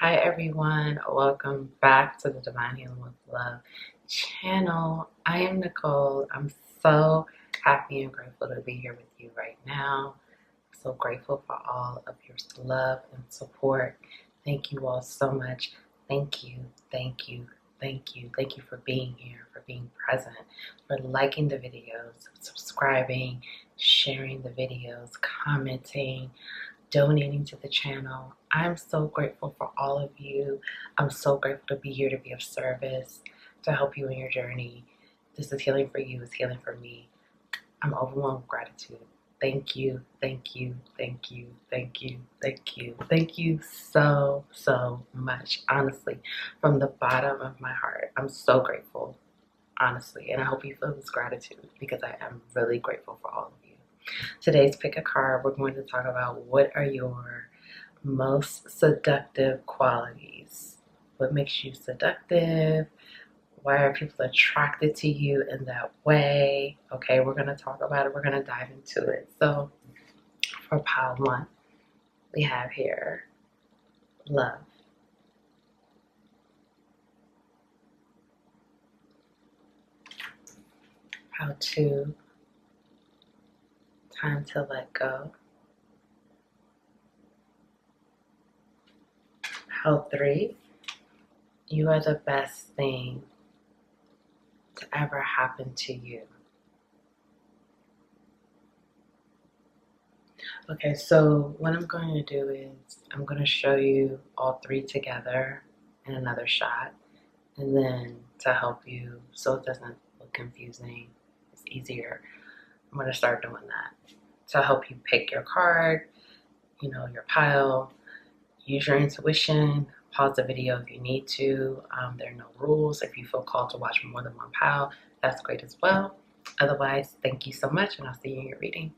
Hi everyone, welcome back to the Divine Healing with Love channel. I am Nicole. I'm so happy and grateful to be here with you right now. So grateful for all of your love and support. Thank you all so much. Thank you, thank you, thank you. Thank you for being here, for being present, for liking the videos, subscribing, sharing the videos, commenting, donating to the channel. I'm so grateful for all of you. I'm so grateful to be here to be of service, to help you in your journey. This is healing for you, it's healing for me. I'm overwhelmed with gratitude. Thank you, thank you, thank you, thank you, thank you. Thank you so much. Honestly, from the bottom of my heart, I'm so grateful, honestly. And I hope you feel this gratitude because I am really grateful for all of you. Today's pick a card. We're going to talk about what are your most seductive qualities. What makes you seductive? Why are people attracted to you in that way? Okay, we're going to talk about it. We're going to dive into it. So for pile one, we have here love. Pile two, time to let go. Pile three, you are the best thing to ever happen to you. Okay, so what I'm going to do is I'm going to show you all three together in another shot, and then to help you so it doesn't look confusing, it's easier, I'm going to start doing that to help you pick your card, your pile, use your intuition, pause the video if you need to. There are no rules. If you feel called to watch more than one pile, that's great as well. Otherwise, thank you so much, and I'll see you in your reading.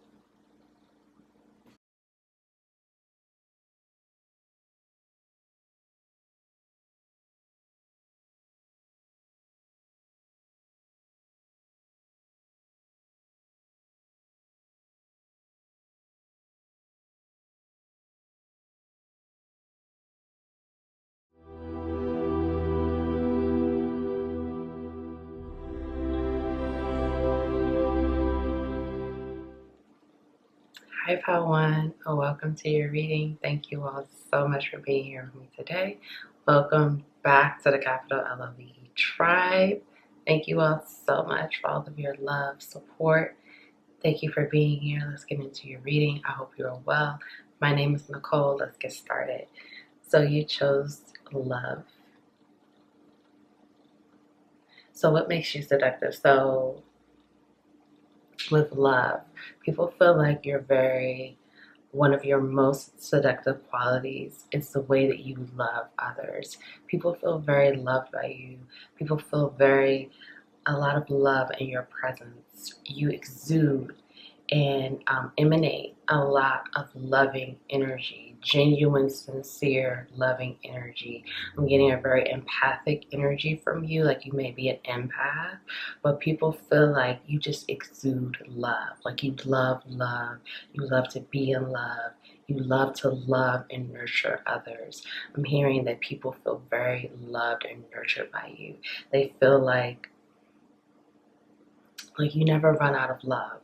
Hi, pile one. Welcome to your reading. Thank you all so much for being here with me today. Welcome back to the Capital LOVE Tribe. Thank you all so much for all of your love, support. Thank you for being here. Let's get into your reading. I hope you're well. My name is Nicole. Let's get started. So you chose love. So what makes you seductive? So with love, people feel like one of your most seductive qualities is the way that you love others. People feel very loved by you. People feel a lot of love in your presence. You exude and emanate a lot of loving energy, genuine, sincere, loving energy. I'm getting a very empathic energy from you, like you may be an empath, but people feel like you just exude love, like you love love, you love to be in love, you love to love and nurture others. I'm hearing that people feel very loved and nurtured by you. They feel like you never run out of love.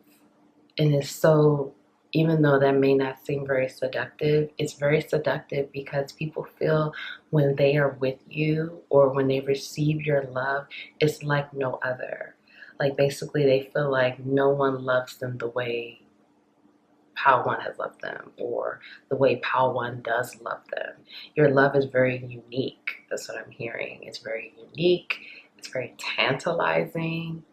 And it's so, even though that may not seem very seductive, it's very seductive because people feel when they are with you or when they receive your love, it's like no other. Like basically they feel like no one loves them the way Pal One has loved them or the way Pal One does love them. Your love is very unique. That's what I'm hearing. It's very unique. It's very tantalizing.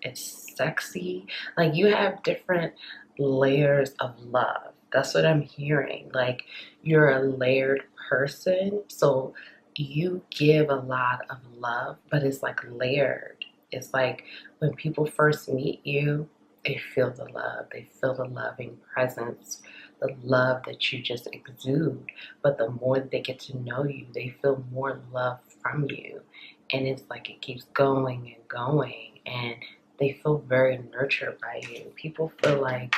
It's sexy. Like you have different layers of love. That's what I'm hearing. Like you're a layered person. So you give a lot of love, but it's like layered. It's like when people first meet you, they feel the love. They feel the loving presence, the love that you just exude. But the more they get to know you, they feel more love from you. And it's like it keeps going and going. And they feel very nurtured by you. People feel like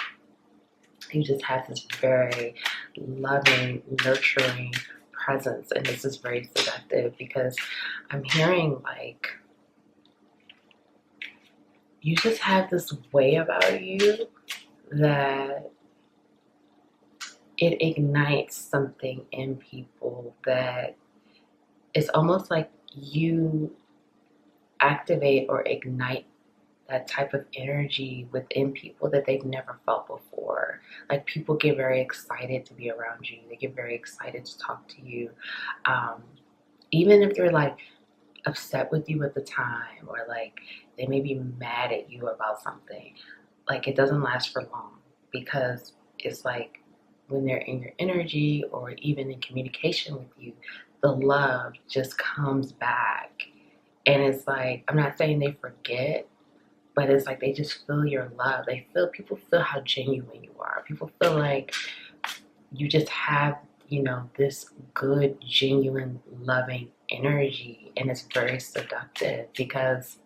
you just have this very loving, nurturing presence, and this is very seductive because I'm hearing like you just have this way about you that it ignites something in people that it's almost like you activate or ignite that type of energy within people that they've never felt before. Like people get very excited to be around you. They get very excited to talk to you. Even if they're like upset with you at the time, or like they may be mad at you about something, like it doesn't last for long, because it's like when they're in your energy or even in communication with you, the love just comes back. And it's like, I'm not saying they forget, but it's like they just feel your love. People feel how genuine you are. People feel like you just have, this good, genuine, loving energy. And it's very seductive because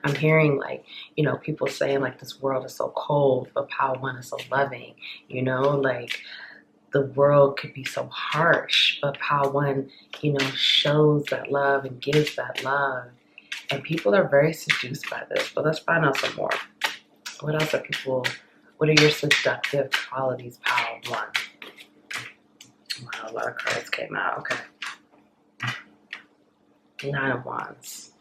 I'm hearing like, people saying like this world is so cold, but Power One is so loving, like the world could be so harsh, but Power One, shows that love and gives that love. And people are very seduced by this. But let's find out some more. What else what are your seductive qualities, Power One? Wow, a lot of cards came out. Okay. Nine of Wands.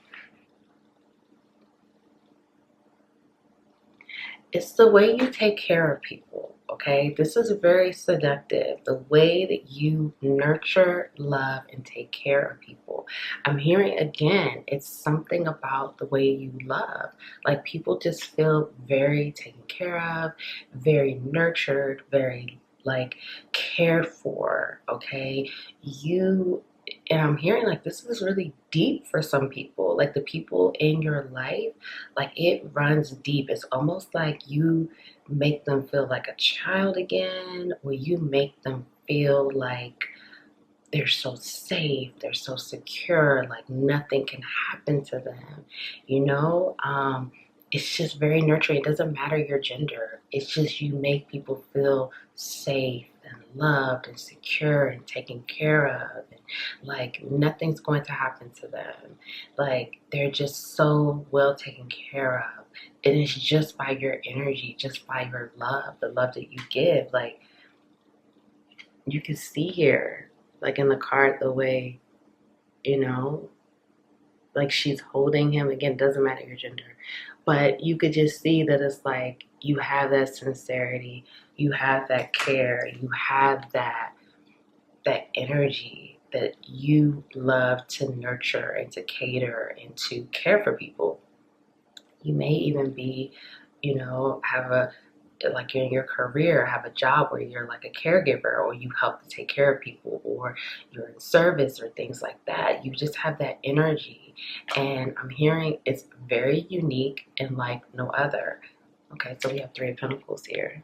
It's the way you take care of people, okay? This is very seductive. The way that you nurture, love, and take care of people. I'm hearing again, it's something about the way you love. Like people just feel very taken care of, very nurtured, very like cared for, okay? And I'm hearing like this is really deep for some people. Like the people in your life, like it runs deep. It's almost like you make them feel like a child again, or you make them feel like they're so safe, they're so secure, like nothing can happen to them, It's just very nurturing. It doesn't matter your gender. It's just you make people feel safe and loved and secure and taken care of. And like nothing's going to happen to them. Like they're just so well taken care of. And it's just by your energy, just by your love, the love that you give. Like you can see here, like in the card, the way, like she's holding him. Again, doesn't matter your gender. But you could just see that it's like you have that sincerity, you have that care, you have that energy that you love to nurture and to cater and to care for people. You may even be, like in your career, have a job where you're like a caregiver, or you help to take care of people, or you're in service or things like that. You just have that energy. And I'm hearing it's very unique and like no other. Okay, so we have Three of Pentacles here.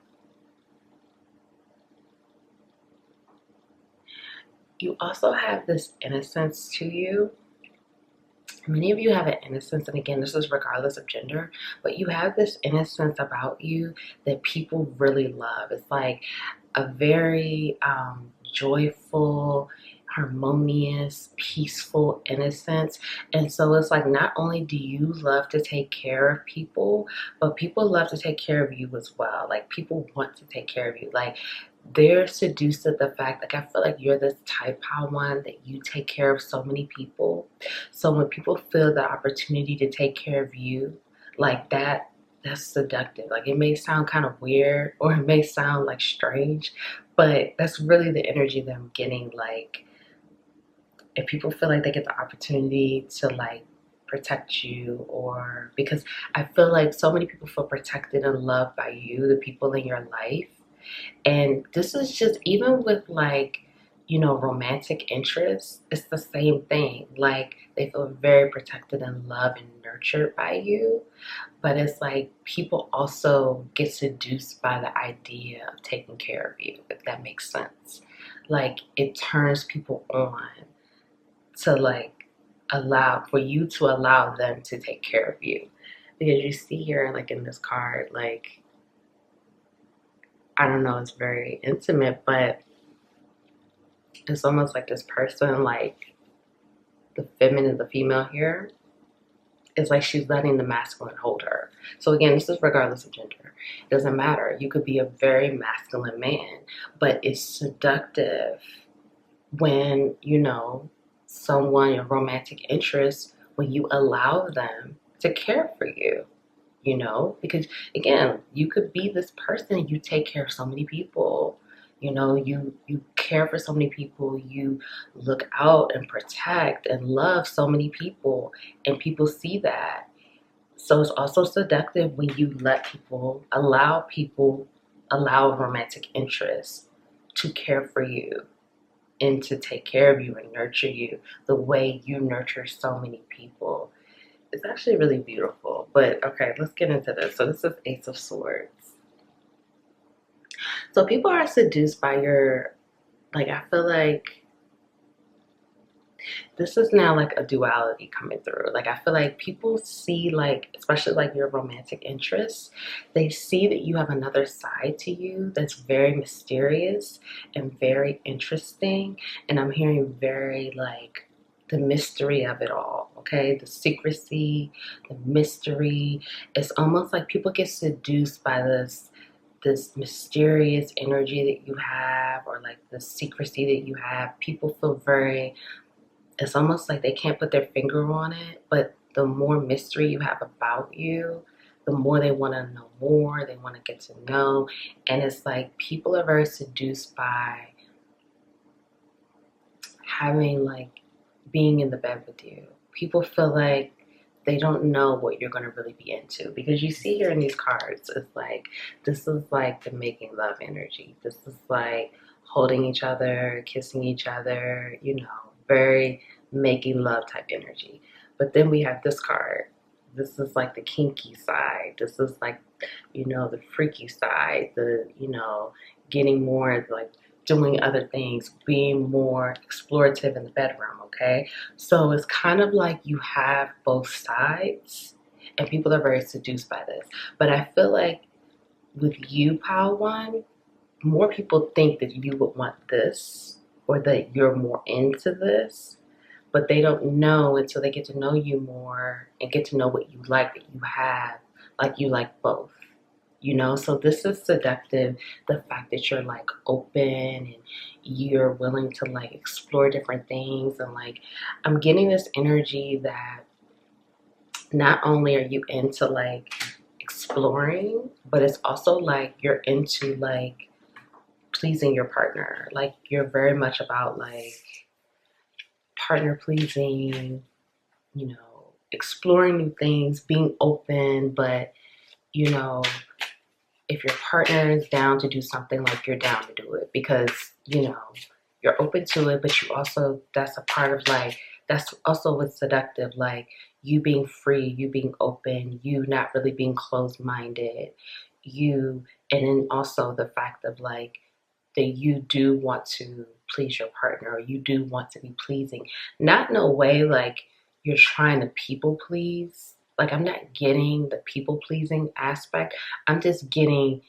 You also have this innocence to you. Many of you have an innocence, and again, this is regardless of gender, but you have this innocence about you that people really love. It's like a very joyful, harmonious, peaceful innocence. And so it's like not only do you love to take care of people, but people love to take care of you as well. Like people want to take care of you. Like they're seduced at the fact, like I feel like you're this type of one that you take care of so many people. So when people feel the opportunity to take care of you like that, that's seductive. Like it may sound kind of weird, or it may sound like strange, but that's really the energy that I'm getting. Like if people feel like they get the opportunity to like protect you, or because I feel like so many people feel protected and loved by you, the people in your life. And this is just even with like, romantic interests, it's the same thing. Like they feel very protected and loved and nurtured by you. But it's like people also get seduced by the idea of taking care of you, if that makes sense. Like it turns people on to like allow them to take care of you. Because you see here, like in this card, like I don't know, it's very intimate, but it's almost like this person, like the feminine, the female here, it's like she's letting the masculine hold her. So again, this is regardless of gender. It doesn't matter. You could be a very masculine man, but it's seductive when, you know, someone, a romantic interest, when you allow them to care for you, you know, because again, you could be this person, you take care of so many people, you know, you care for so many people, you look out and protect and love so many people, and people see that. So it's also seductive when you let people allow romantic interest to care for you and to take care of you and nurture you the way you nurture so many people. It's actually really beautiful. But okay, let's get into this. So this is Ace of Swords. So people are seduced by your, like, I feel like this is now like a duality coming through. Like, I feel like people see, like, especially like your romantic interests, they see that you have another side to you that's very mysterious and very interesting. And I'm hearing very like the mystery of it all, okay? The secrecy, the mystery. It's almost like people get seduced by this mysterious energy that you have, or like the secrecy that you have. People feel very, it's almost like they can't put their finger on it, but the more mystery you have about you, the more they want to know more, they want to get to know. And it's like people are very seduced by having, like, being in the bed with you. People feel like they don't know what you're going to really be into, because you see here in these cards, it's like, this is like the making love energy. This is like holding each other, kissing each other, you know, very making love type energy. But then we have this card. This is like the kinky side. This is like, you know, the freaky side, the, you know, getting more like doing other things, being more explorative in the bedroom, okay? So it's kind of like you have both sides, and people are very seduced by this. But I feel like with you, Pile One, more people think that you would want this, or that you're more into this, but they don't know until they get to know you more and get to know what you like, that you have, like you like both. You know, so this is seductive, the fact that you're like open and you're willing to like explore different things. And like, I'm getting this energy that not only are you into like exploring, but it's also like you're into like pleasing your partner. Like, you're very much about like partner pleasing, you know, exploring new things, being open, but, you know, if your partner is down to do something, like, you're down to do it, because, you know, you're open to it, but you also, that's a part of like, that's also what's seductive, like you being free, you being open, you not really being closed-minded, you, and then also the fact of like, that you do want to please your partner, or you do want to be pleasing, not in a way like you're trying to people please. Like, I'm not getting the people pleasing aspect. I'm just getting,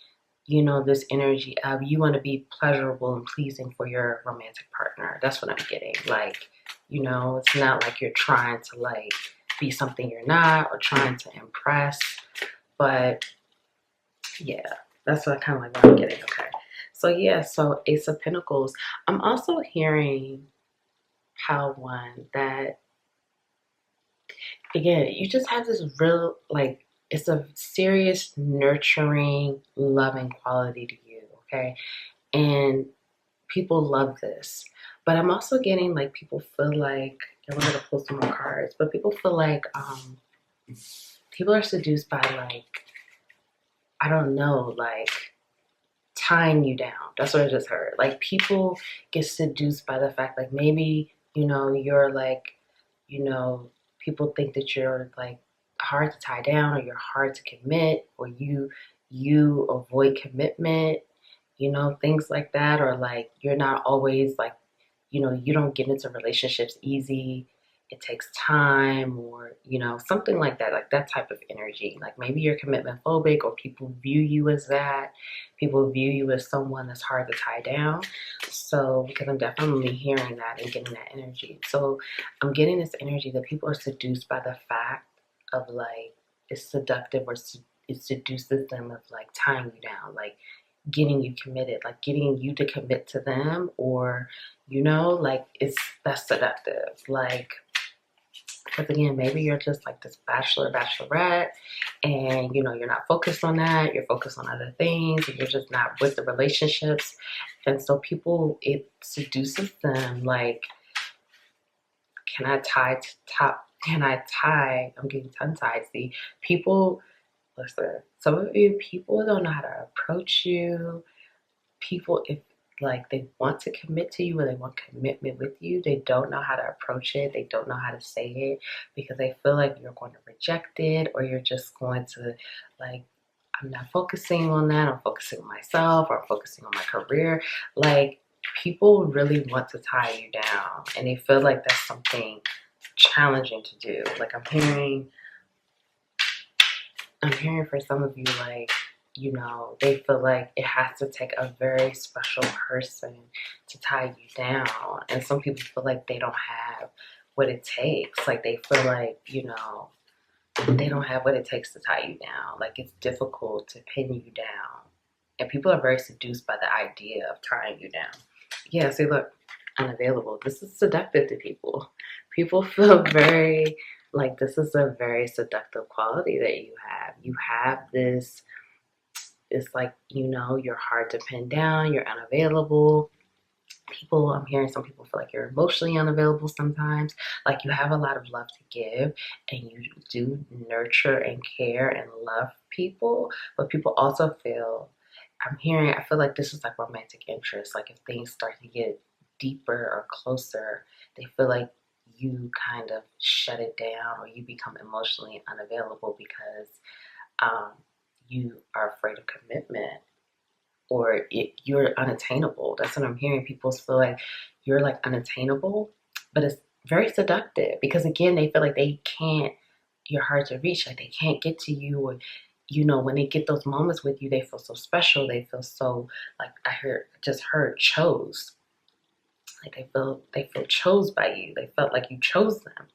you know, this energy of you want to be pleasurable and pleasing for your romantic partner. That's what I'm getting. Like, you know, it's not like you're trying to like be something you're not, or trying to impress. But yeah, that's what kind of like what I'm getting. Okay. So yeah, so Ace of Pentacles. I'm also hearing how one that, again, you just have this real, like, it's a serious, nurturing, loving quality to you, okay? And people love this. But I'm also getting, like, people feel like, and we're going to pull some more cards, but people feel like people are seduced by, like, I don't know, like, tying you down. That's what I just heard. Like, people get seduced by the fact, like, maybe, you know, you're like, you know, people think that you're like hard to tie down, or you're hard to commit, or you avoid commitment, you know, things like that. Or like, you're not always like, you know, you don't get into relationships easy, it takes time, or something like that type of energy. Like maybe you're commitment phobic, or people view you as that. People view you as someone that's hard to tie down. So because I'm definitely hearing that and getting that energy. So I'm getting this energy that people are seduced by the fact of like it's seductive, or it seduces them of like tying you down, like getting you committed, like getting you to commit to them, or like that's seductive. Like, because again, maybe you're just like this bachelor, bachelorette, and you're not focused on that. You're focused on other things, and you're just not with the relationships. And so it seduces them. Like, can I tie to top? Can I tie? I'm getting tongue tied. See, people, listen, some of you people don't know how to approach you. People, if like they want to commit to you, or they want commitment with you, they don't know how to approach it. They don't know how to say it, because they feel like you're going to reject it, or you're just going to like, I'm not focusing on that. I'm focusing on myself, or I'm focusing on my career. Like, people really want to tie you down, and they feel like that's something challenging to do. Like I'm hearing for some of you, like, they feel like it has to take a very special person to tie you down. And some people feel like they don't have what it takes. Like, they feel like, they don't have what it takes to tie you down. Like, it's difficult to pin you down. And people are very seduced by the idea of tying you down. Yeah, see, look, unavailable. This is seductive to people. People feel very like this is a very seductive quality that you have. You have this, it's like, you're hard to pin down, you're unavailable. I'm hearing some people feel like you're emotionally unavailable sometimes. Like, you have a lot of love to give, and you do nurture and care and love people, but people also I feel like this is like romantic interest. Like, if things start to get deeper or closer, they feel like you kind of shut it down, or you become emotionally unavailable because um, you are afraid of commitment, or you're unattainable. That's what I'm hearing. People feel like you're like unattainable, but it's very seductive, because again, they feel like they can't, you're hard to reach, like they can't get to you, or when they get those moments with you, they feel so special. They feel so, like, just heard chose. Like, they feel chose by you. They felt like you chose them,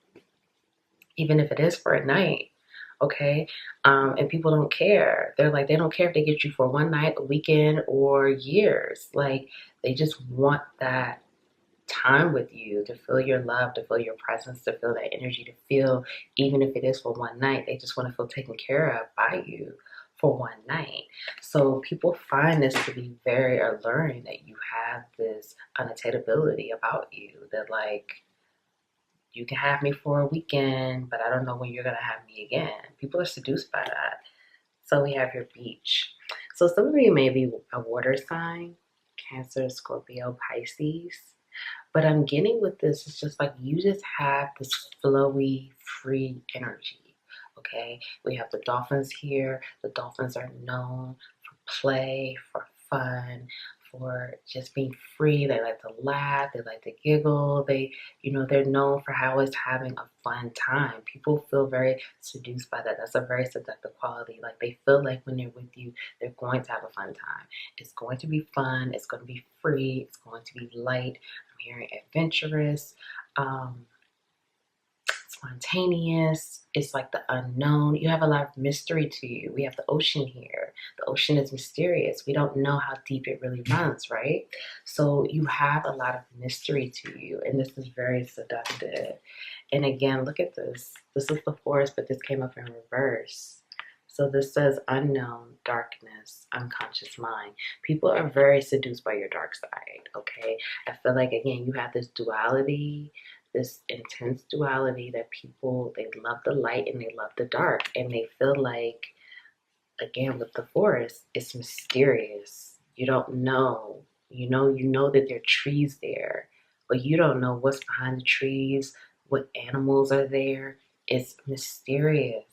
even if it is for a night. Okay. And people don't care. They're like, they don't care if they get you for one night, a weekend, or years. Like, they just want that time with you, to feel your love, to feel your presence, to feel that energy, to feel, even if it is for one night, they just want to feel taken care of by you for one night. So people find this to be very alluring, that you have this unattainability about you, that like, you can have me for a weekend, but I don't know when you're going to have me again. People are seduced by that. So we have your beach. So some of you may be a water sign, Cancer, Scorpio, Pisces. But I'm getting with this, it's just like you just have this flowy, free energy. Okay? We have the dolphins here. The dolphins are known for play, for fun, for just being free. They like to laugh, they like to giggle. They're known for always having a fun time. People feel very seduced by that. That's a very seductive quality. Like, they feel like when they're with you, they're going to have a fun time. It's going to be fun. It's going to be free. It's going to be light. I'm hearing adventurous. Spontaneous. It's like the unknown. You have a lot of mystery to you. We have the ocean here. The ocean is mysterious. We don't know how deep it really runs, right? So you have a lot of mystery to you, and this is very seductive. And again, look at this. This is the forest, but this came up in reverse. So this says unknown, darkness, unconscious mind. People are very seduced by your dark side, okay? I feel like, again, you have this duality, this intense duality, that people, they love the light and they love the dark. And they feel like, again, with the forest, it's mysterious. You don't know. You know that there are trees there, but you don't know what's behind the trees, what animals are there. It's mysterious.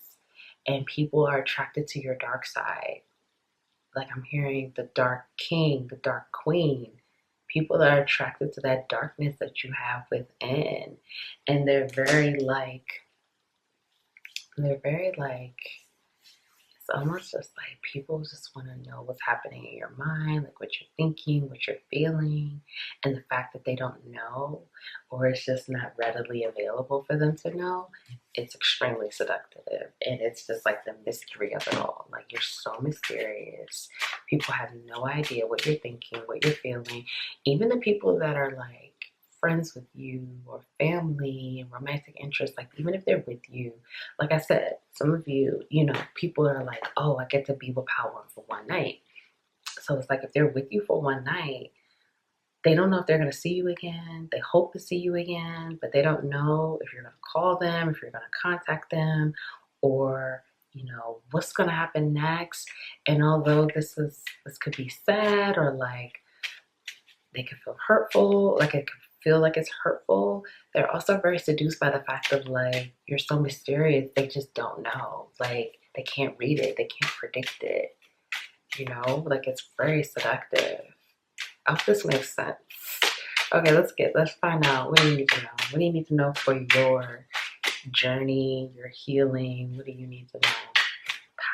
And people are attracted to your dark side. Like, I'm hearing the dark king, the dark queen. people that are attracted to that darkness that you have within. And they're very like it's almost just like people just want to know what's happening in your mind, like what you're thinking, what you're feeling, and the fact that they don't know, or it's just not readily available for them to know, it's extremely seductive. And it's just like the mystery of it all. Like, you're so mysterious. People have no idea what you're thinking, what you're feeling. Even the people that are like friends with you or family and romantic interests, like even if they're with you, like I said, some of you, people are like, oh, I get to be with Power for one night. So it's like if they're with you for one night, they don't know if they're going to see you again. They hope to see you again, but they don't know if you're going to call them, if you're going to contact them, or what's going to happen next. And although this could be sad, or like they could feel hurtful, like it could feel like it's hurtful, they're also very seduced by the fact of like, you're so mysterious, they just don't know. Like, they can't read it, they can't predict it. Like, it's very seductive. I hope this makes sense. Okay, let's find out. What do you need to know? What do you need to know for your journey, your healing? What do you need to know?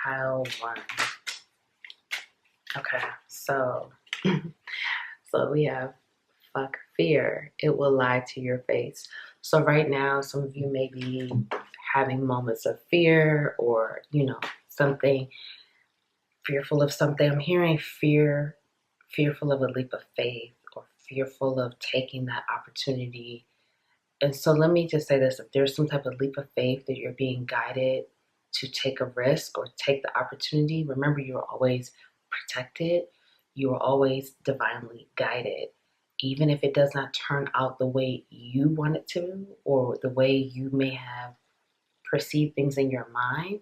Pile 1. Okay, so we have fuck fear. It will lie to your face. So right now, some of you may be having moments of fear, or something, fearful of something. I'm hearing fearful of a leap of faith, or fearful of taking that opportunity. And so let me just say this: if there's some type of leap of faith that you're being guided to take a risk or take the opportunity, remember, you're always protected. You are always divinely guided. Even if it does not turn out the way you want it to, or the way you may have perceived things in your mind,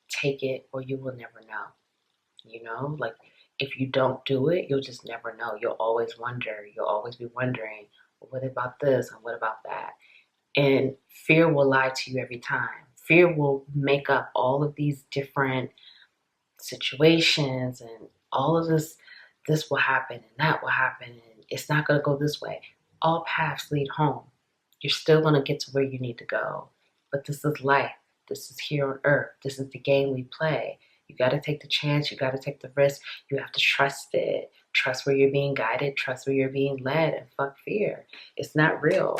take it, or you will never know. Like, if you don't do it, you'll just never know. You'll always wonder. You'll always be wondering, well, what about this and what about that? And fear will lie to you every time. Fear will make up all of these different situations, and all of this will happen and that will happen, and it's not going to go this way. All paths lead home. You're still going to get to where you need to go. But this is life. This is here on earth. This is the game we play. You got to take the chance. You got to take the risk. You have to trust it. Trust where you're being guided. Trust where you're being led. And fuck fear. It's not real,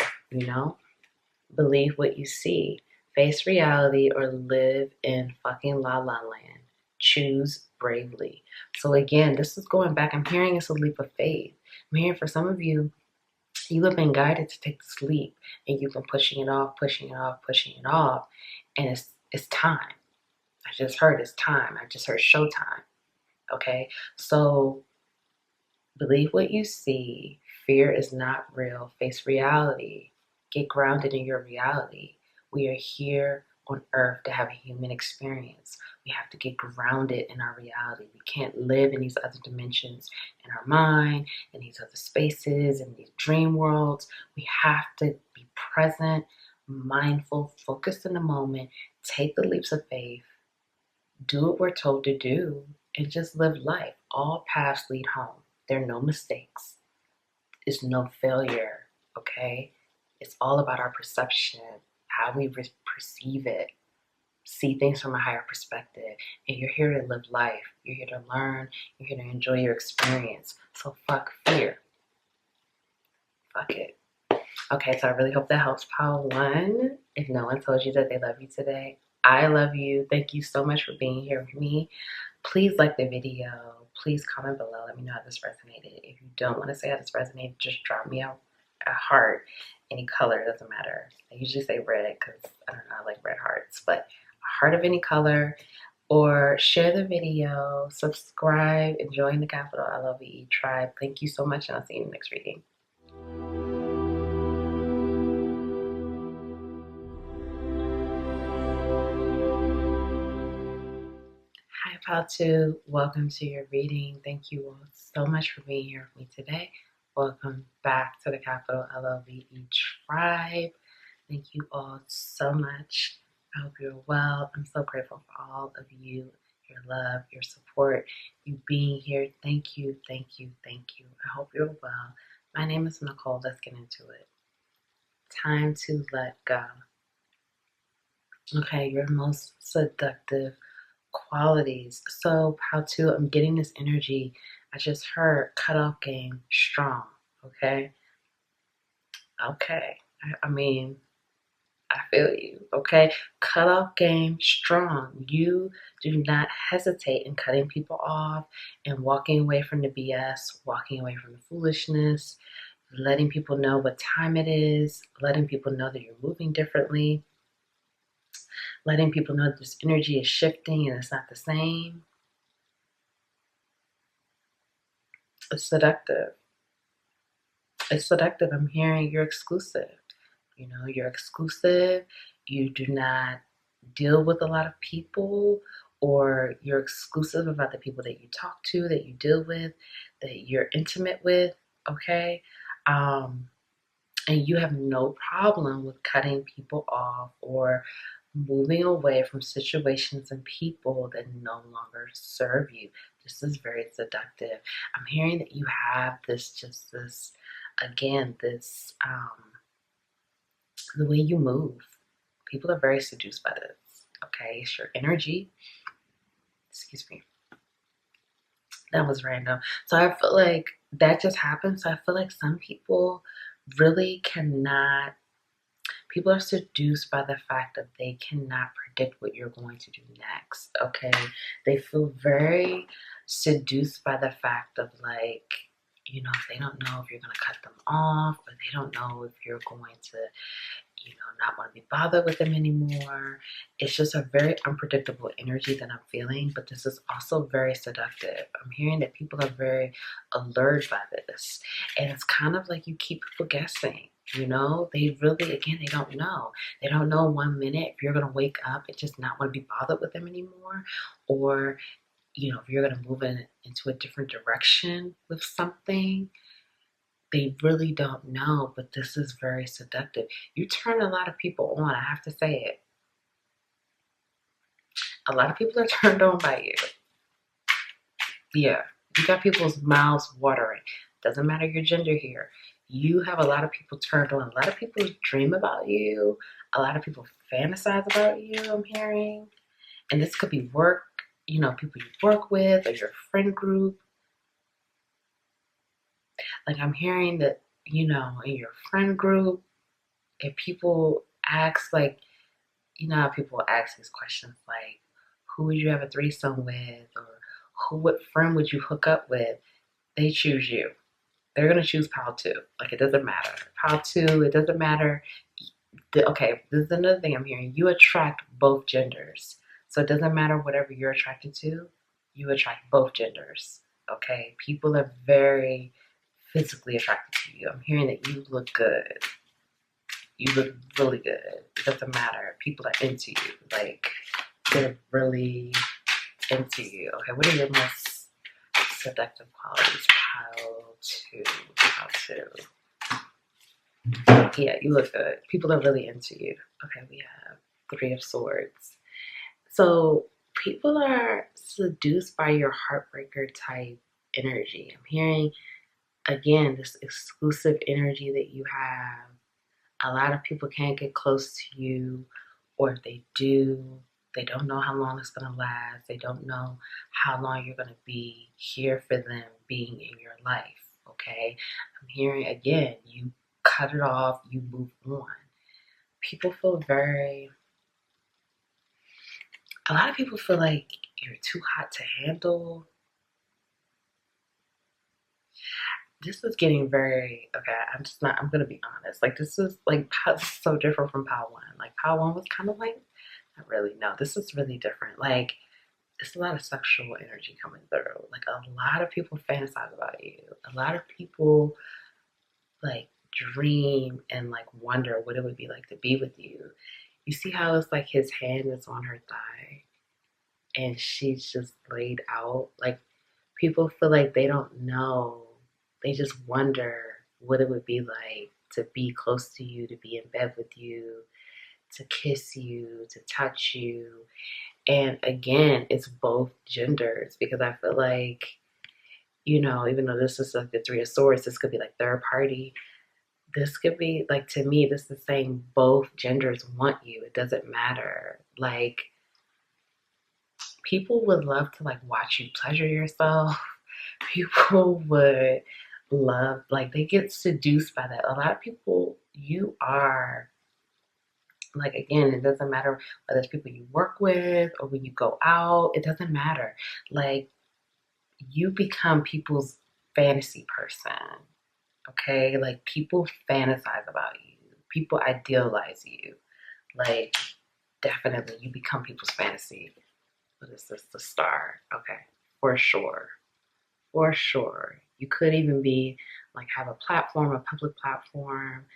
Believe what you see. Face reality, or live in fucking la la land. Choose bravely. So again, this is going back. I'm hearing it's a leap of faith. I'm hearing for some of you, you have been guided to take the leap, and you've been pushing it off, pushing it off, pushing it off, and it's time. I just heard it's time. I just heard showtime. Okay, so believe what you see. Fear is not real. Face reality. Get grounded in your reality. We are here on earth to have a human experience. We have to get grounded in our reality. We can't live in these other dimensions in our mind, in these other spaces, in these dream worlds. We have to be present, mindful, focused in the moment, take the leaps of faith, do what we're told to do, and just live life. All paths lead home. There are no mistakes. There's no failure, okay? It's all about our perception, how we perceive it, see things from a higher perspective. And you're here to live life. You're here to learn. You're here to enjoy your experience. So fuck fear. Fuck it. Okay, so I really hope that helps pile 1. If no one told you that they love you today, I love you. Thank you so much for being here with me. Please like the video. Please comment below. Let me know how this resonated. If you don't want to say how this resonated, just drop me a heart. Any color, doesn't matter. I usually say red because I don't know, I like red hearts. But a heart of any color, or share the video, subscribe, and join the capital LOVE tribe. Thank you so much, and I'll see you in the next reading. Hi, Pile 2. Welcome to your reading. Thank you all so much for being here with me today. Welcome back to the capital LOVE tribe. Thank you all so much. I hope you're well. I'm so grateful for all of you, your love, your support, you being here. Thank you, thank you, thank you. I hope you're well. My name is Nicole. Let's get into it. Time to let go. Okay, your most seductive qualities. So, how to, I'm getting this energy. I just heard cutoff game strong. Okay. Okay. I mean, I feel you. Okay. Cutoff game strong. You do not hesitate in cutting people off and walking away from the BS, walking away from the foolishness, letting people know what time it is, letting people know that you're moving differently, letting people know that this energy is shifting and it's not the same. It's seductive. It's seductive. I'm hearing you're exclusive. You know, you're exclusive. You do not deal with a lot of people, or you're exclusive about the people that you talk to, that you deal with, that you're intimate with. Okay. And you have no problem with cutting people off or moving away from situations and people that no longer serve you. This is very seductive. I'm hearing that you have again, the way you move. People are very seduced by this. Okay, it's your energy. Excuse me. That was random. So I feel like that just happened. So I feel like some people really cannot, people are seduced by the fact that they cannot predict what you're going to do next. Okay. They feel very seduced by the fact of like, you know, they don't know if you're going to cut them off, or they don't know if you're going to, you know, not want to be bothered with them anymore. It's just a very unpredictable energy that I'm feeling, but this is also very seductive. I'm hearing that people are very allured by this, and it's kind of like you keep people guessing. You know, they really, again, they don't know. They don't know 1 minute if you're going to wake up and just not want to be bothered with them anymore, or, you know, if you're going to move into a different direction with something. They really don't know, but this is very seductive. You turn a lot of people on, I have to say it. A lot of people are turned on by you. Yeah, you got people's mouths watering. Doesn't matter your gender here. You have a lot of people turned on. A lot of people dream about you. A lot of people fantasize about you, I'm hearing. And this could be work, you know, people you work with or your friend group. Like I'm hearing that, you know, in your friend group, if people ask, like, you know how people ask these questions like, who would you have a threesome with? Or what friend would you hook up with? They choose you. They're going to choose pile two. Like, it doesn't matter. Pile two, it doesn't matter. Okay, this is another thing I'm hearing. You attract both genders. So it doesn't matter whatever you're attracted to, you attract both genders. Okay, people are very physically attracted to you. I'm hearing that you look good. You look really good. It doesn't matter. People are into you. Like, they're really into you. Okay, what are your most seductive qualities? Pile two. Pile two. Yeah, you look good. People are really into you. Okay, we have Three of Swords. So people are seduced by your heartbreaker type energy. I'm hearing, again, this exclusive energy that you have. A lot of people can't get close to you, or if they do, they don't know how long it's going to last. They don't know how long you're going to be here for them being in your life. Okay. I'm hearing, again, you cut it off, you move on. People feel a lot of people feel like you're too hot to handle. This is getting very, okay, I'm going to be honest. Like, this is like, this is so different from Power One. Like, Power One was kind of like, not really, no, this is really different. Like, it's a lot of sexual energy coming through. Like, a lot of people fantasize about you. A lot of people, like, dream and, like, wonder what it would be like to be with you. You see how it's like his hand is on her thigh and she's just laid out? Like, people feel like they don't know. They just wonder what it would be like to be close to you, to be in bed with you, to kiss you, to touch you. And again, it's both genders, because I feel like, even though this is like the Three of Swords, this could be like third party. This could be like, to me, this is saying both genders want you. It doesn't matter. Like, people would love to like watch you pleasure yourself. People would love, like, they get seduced by that. A lot of people, you are like, again, it doesn't matter whether it's people you work with or when you go out, it doesn't matter. Like, you become people's fantasy person. Okay, like, people fantasize about you, people idealize you. Like, definitely you become people's fantasy. What is this? The Star. Okay, for sure. For sure. You could even be like, have a platform, a public platform,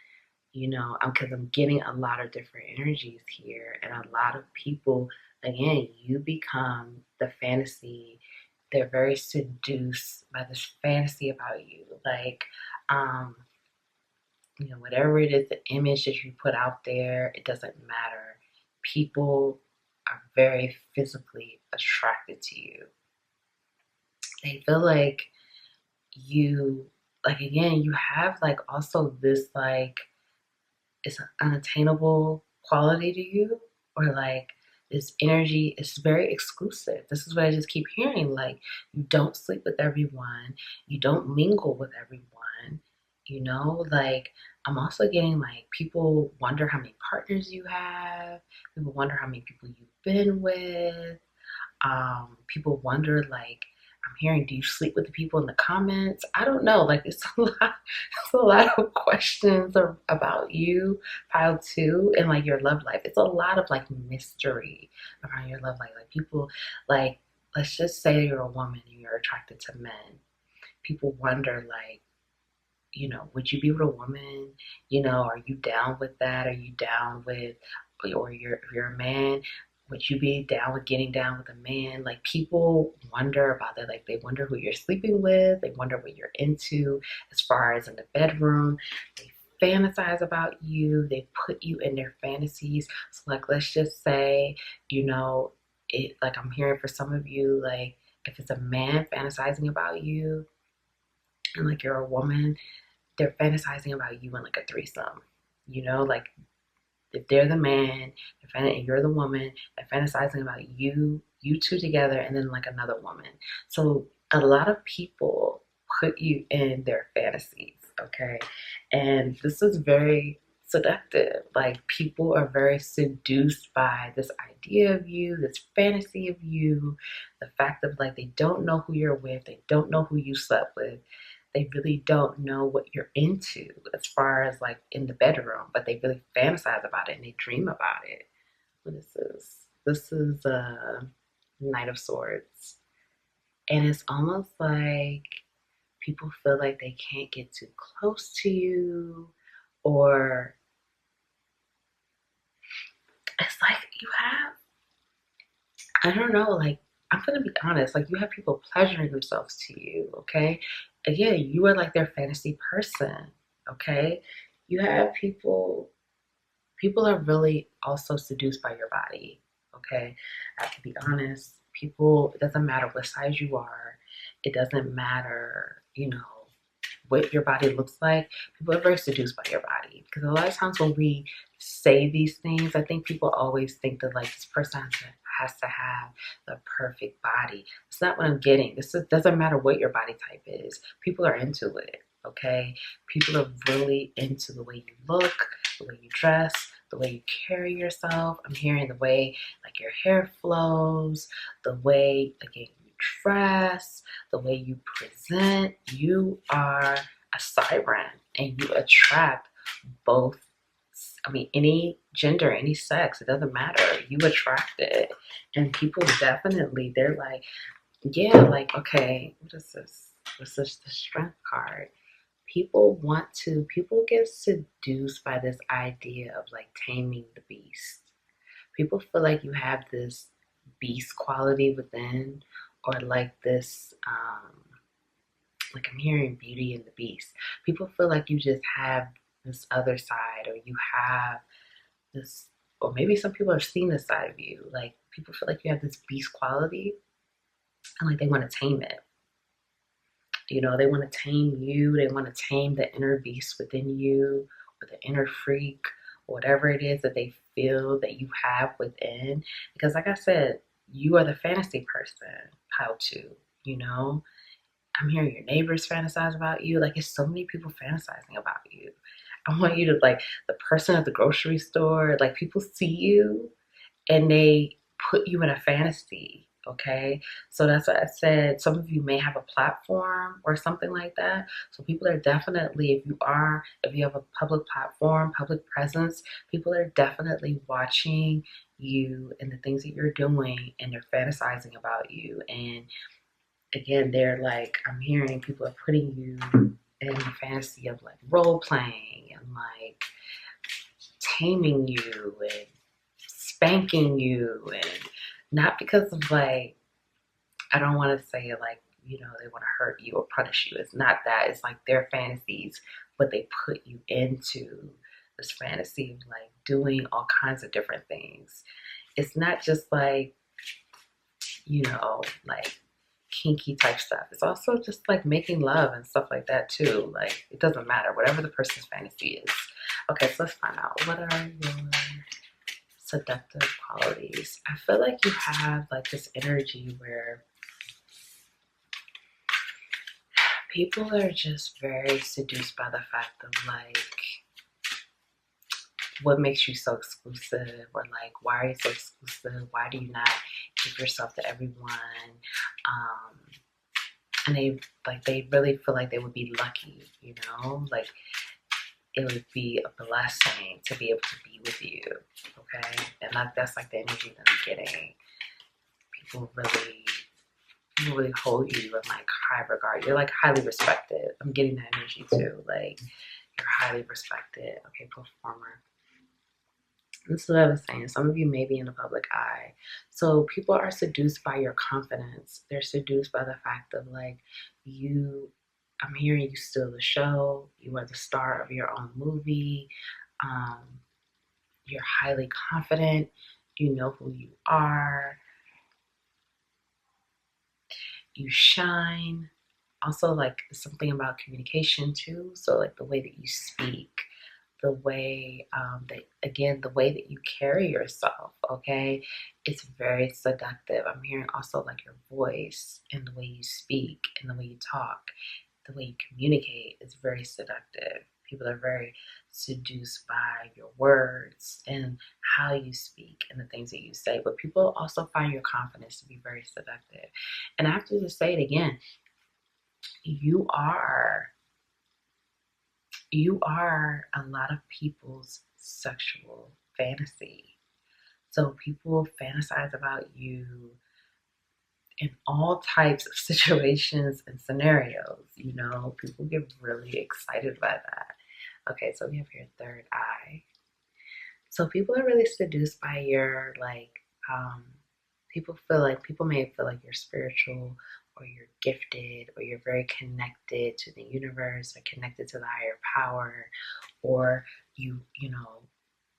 because I'm getting a lot of different energies here. And a lot of people, again, you become the fantasy. They're very seduced by this fantasy about you. Like, whatever it is, the image that you put out there, it doesn't matter. People are very physically attracted to you. They feel like you, like, again, you have like also this, like, it's an unattainable quality to you, or like this energy is very exclusive. This is what I just keep hearing. Like, you don't sleep with everyone, you don't mingle with everyone, like, I'm also getting like, people wonder how many partners you have, people wonder how many people you've been with. People wonder, like, I'm hearing, do you sleep with the people in the comments? I don't know. Like, it's a lot, it's a lot of questions about you piled too, and like your love life. It's a lot of like mystery around your love life. Like, people, like, let's just say you're a woman and you're attracted to men. People wonder, like, would you be with a woman? Are you down with that? Are you down with, or if you're a man, would you be down with getting down with a man? Like, people wonder about that. Like, they wonder who you're sleeping with. They wonder what you're into as far as in the bedroom. They fantasize about you. They put you in their fantasies. So like, let's just say, like, I'm hearing for some of you, like, if it's a man fantasizing about you and like you're a woman, they're fantasizing about you in like a threesome. Like, if they're the man and you're the woman, they're fantasizing about you two together, and then like another woman. So a lot of people put you in their fantasies, okay? And this is very seductive. Like, people are very seduced by this idea of you, this fantasy of you, the fact of, like, they don't know who you're with, they don't know who you slept with, they really don't know what you're into as far as like in the bedroom, but they really fantasize about it and they dream about it. What is this? This is a Knight of Swords. And it's almost like people feel like they can't get too close to you, or it's like you have, I don't know, like, I'm gonna be honest, like, you have people pleasuring themselves to you, okay? Again, you are like their fantasy person, okay? You have people are really also seduced by your body, okay? I have to be honest, people, it doesn't matter what size you are, it doesn't matter, what your body looks like. People are very seduced by your body, because a lot of times when we say these things, I think people always think that like, this person has to have the perfect body. It's not what I'm getting. Doesn't matter what your body type is. People are into it, okay? People are really into the way you look, the way you dress, the way you carry yourself. I'm hearing the way like your hair flows, the way, again, you dress, the way you present. You are a siren, and you attract both, I mean, any gender, any sex, it doesn't matter. You attract it. And people definitely, they're like, yeah, like, okay, what is this? What's this? The Strength card. People get seduced by this idea of like taming the beast. People feel like you have this beast quality within, or like this, like, I'm hearing Beauty and the Beast. People feel like you just have this other side, or you have this, or maybe some people are seeing this side of you. Like people feel like you have this beast quality and like they want to tame it. You know, they want to tame you. They want to tame the inner beast within you or the inner freak, whatever it is that they feel that you have within. Because like I said, you are the fantasy person. How to, you know? I'm hearing your neighbors fantasize about you. Like, it's so many people fantasizing about you. I want you to, like, the person at the grocery store, like, people see you and they put you in a fantasy, okay? So that's what I said. Some of you may have a platform or something like that. So people are definitely, if you have a public platform, public presence, people are definitely watching you and the things that you're doing, and they're fantasizing about you. And again, they're like, I'm hearing people are putting you in the fantasy of like role playing and like taming you and spanking you, and not because of like, I don't want to say like, you know, they want to hurt you or punish you. It's not that. It's like their fantasies, but they put you into this fantasy of like doing all kinds of different things. It's not just like, you know, like kinky type stuff. It's also just like making love and stuff like that too. Like it doesn't matter, whatever the person's fantasy is. Okay, so let's find out, what are your seductive qualities? I feel like you have like this energy where people are just very seduced by the fact of like, what makes you so exclusive, or like, why are you so exclusive? Why do you not give yourself to everyone? And they really feel like they would be lucky, you know, like it would be a blessing to be able to be with you, okay? And like that's like the energy that I'm getting. People really hold you in like high regard. You're like highly respected. I'm getting that energy too. Like you're highly respected. Okay, performer. This is what I was saying. Some of you may be in the public eye. So people are seduced by your confidence. They're seduced by the fact of like I'm hearing you steal the show. You are the star of your own movie. You're highly confident. You know who you are. You shine. Also, like something about communication too. So like the way that you speak, the way the way that you carry yourself, okay, it's very seductive. I'm hearing also like your voice and the way you speak and the way you talk, the way you communicate is very seductive. People are very seduced by your words and how you speak and the things that you say, but people also find your confidence to be very seductive. And I have to just say it again, you are a lot of people's sexual fantasy. So people fantasize about you in all types of situations and scenarios. You know, people get really excited by that. Okay, so we have your third eye. So people are really seduced by your like, people may feel like you're spiritual, or you're gifted, or you're very connected to the universe, or connected to the higher power, or you know,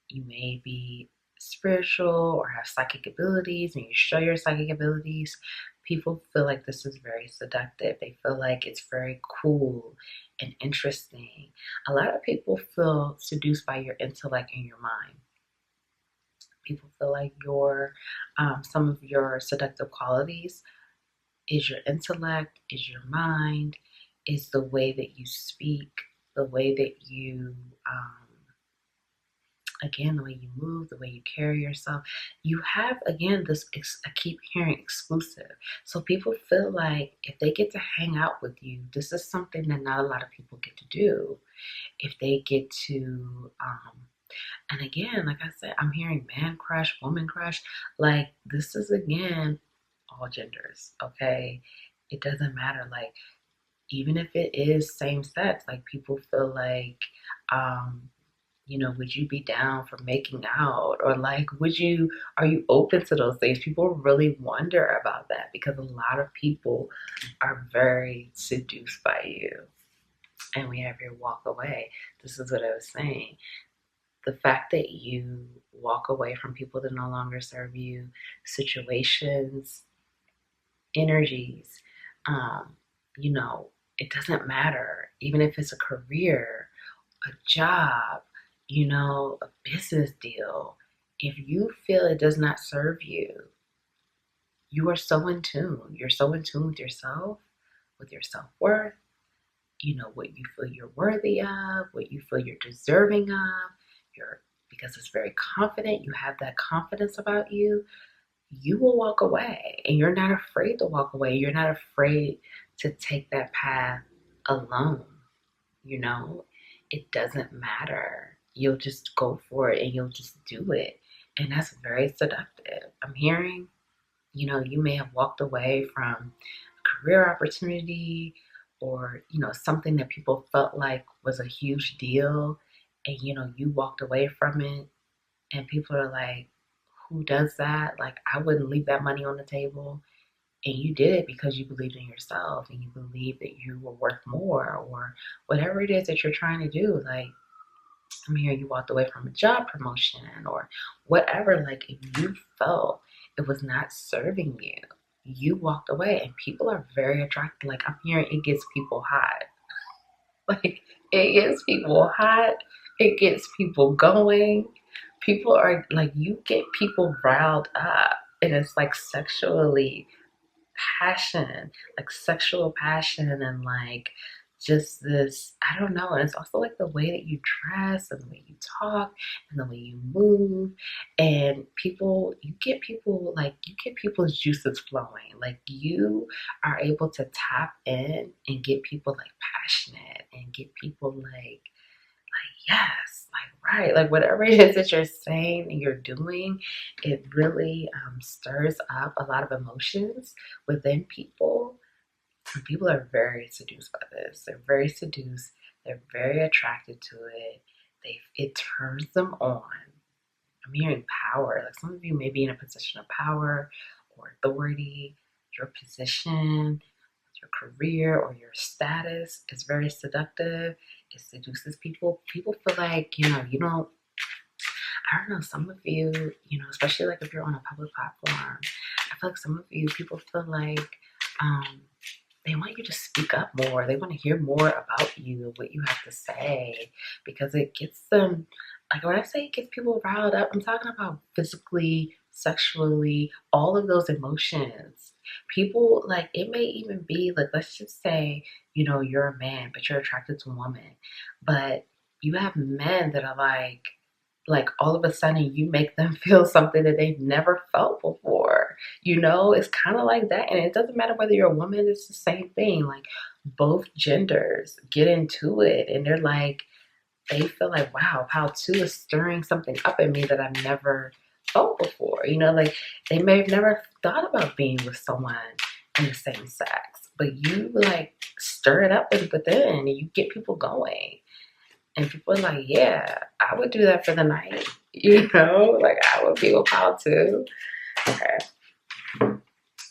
you may be spiritual or have psychic abilities and you show your psychic abilities. People feel like this is very seductive. They feel like it's very cool and interesting. A lot of people feel seduced by your intellect and your mind. People feel like some of your seductive qualities is your intellect, is your mind, is the way that you speak, the way that you again, the way you move, the way you carry yourself. You have, again, this, I keep hearing exclusive. So people feel like if they get to hang out with you, this is something that not a lot of people get to do. If they get to, and again, like I said, I'm hearing man crush, woman crush. Like this is, again, all genders, okay? It doesn't matter. Like, even if it is same sex, like people feel like, you know, would you be down for making out? Or like, are you open to those things? People really wonder about that because a lot of people are very seduced by you. And we have your walk away. This is what I was saying. the fact that you walk away from people that no longer serve you, situations, energies, um, you know, it doesn't matter. Even if it's a career, a job, a business deal, if you feel it does not serve you, you are so in tune. You're so in tune with your self worth, what you feel you're worthy of, what you feel you're deserving of. Because it's very confident, you have that confidence about you, you will walk away and you're not afraid to walk away. You're not afraid to take that path alone. You know, it doesn't matter. You'll just go for it and you'll just do it. And that's very seductive. I'm hearing, you may have walked away from a career opportunity or, something that people felt like was a huge deal. And, you walked away from it and people are like, who does that? Like, I wouldn't leave that money on the table. And you did it because you believed in yourself and you believed that you were worth more or whatever it is that you're trying to do. Like, I'm here, you walked away from a job promotion or whatever. Like, if you felt it was not serving you, you walked away. And people are very attracted. Like, I'm hearing it gets people hot. Like, it gets people hot. It gets people going. People are like, you get people riled up. And it's like sexual passion and like just this, I don't know. And it's also like the way that you dress and the way you talk and the way you move. And you get people's juices flowing. Like you are able to tap in and get people like passionate and get people like yes, like right, like whatever it is that you're saying and you're doing, it really stirs up a lot of emotions within people. And people are very seduced by this. They're very seduced. They're very attracted to it. It turns them on. I'm hearing power. Like some of you may be in a position of power or authority. Your position, your career, or your status is very seductive. It seduces people. People feel like, you don't, I don't know, some of you, especially like if you're on a public platform, I feel like some of you, people feel like they want you to speak up more. They want to hear more about you, what you have to say, because it gets them, like when I say it gets people riled up, I'm talking about physically, sexually, all of those emotions. People, like, it may even be, like, let's just say, you're a man, but you're attracted to a woman. But you have men that are like all of a sudden you make them feel something that they've never felt before. It's kind of like that. And it doesn't matter whether you're a woman, it's the same thing. Like both genders get into it and they're like, they feel like, wow, Pal 2 is stirring something up in me that I've never felt before. Like they may have never thought about being with someone in the same sex, but you like stir it up within and you get people going. And people are like, yeah, I would do that for the night. Like I would be with Pal 2. Okay.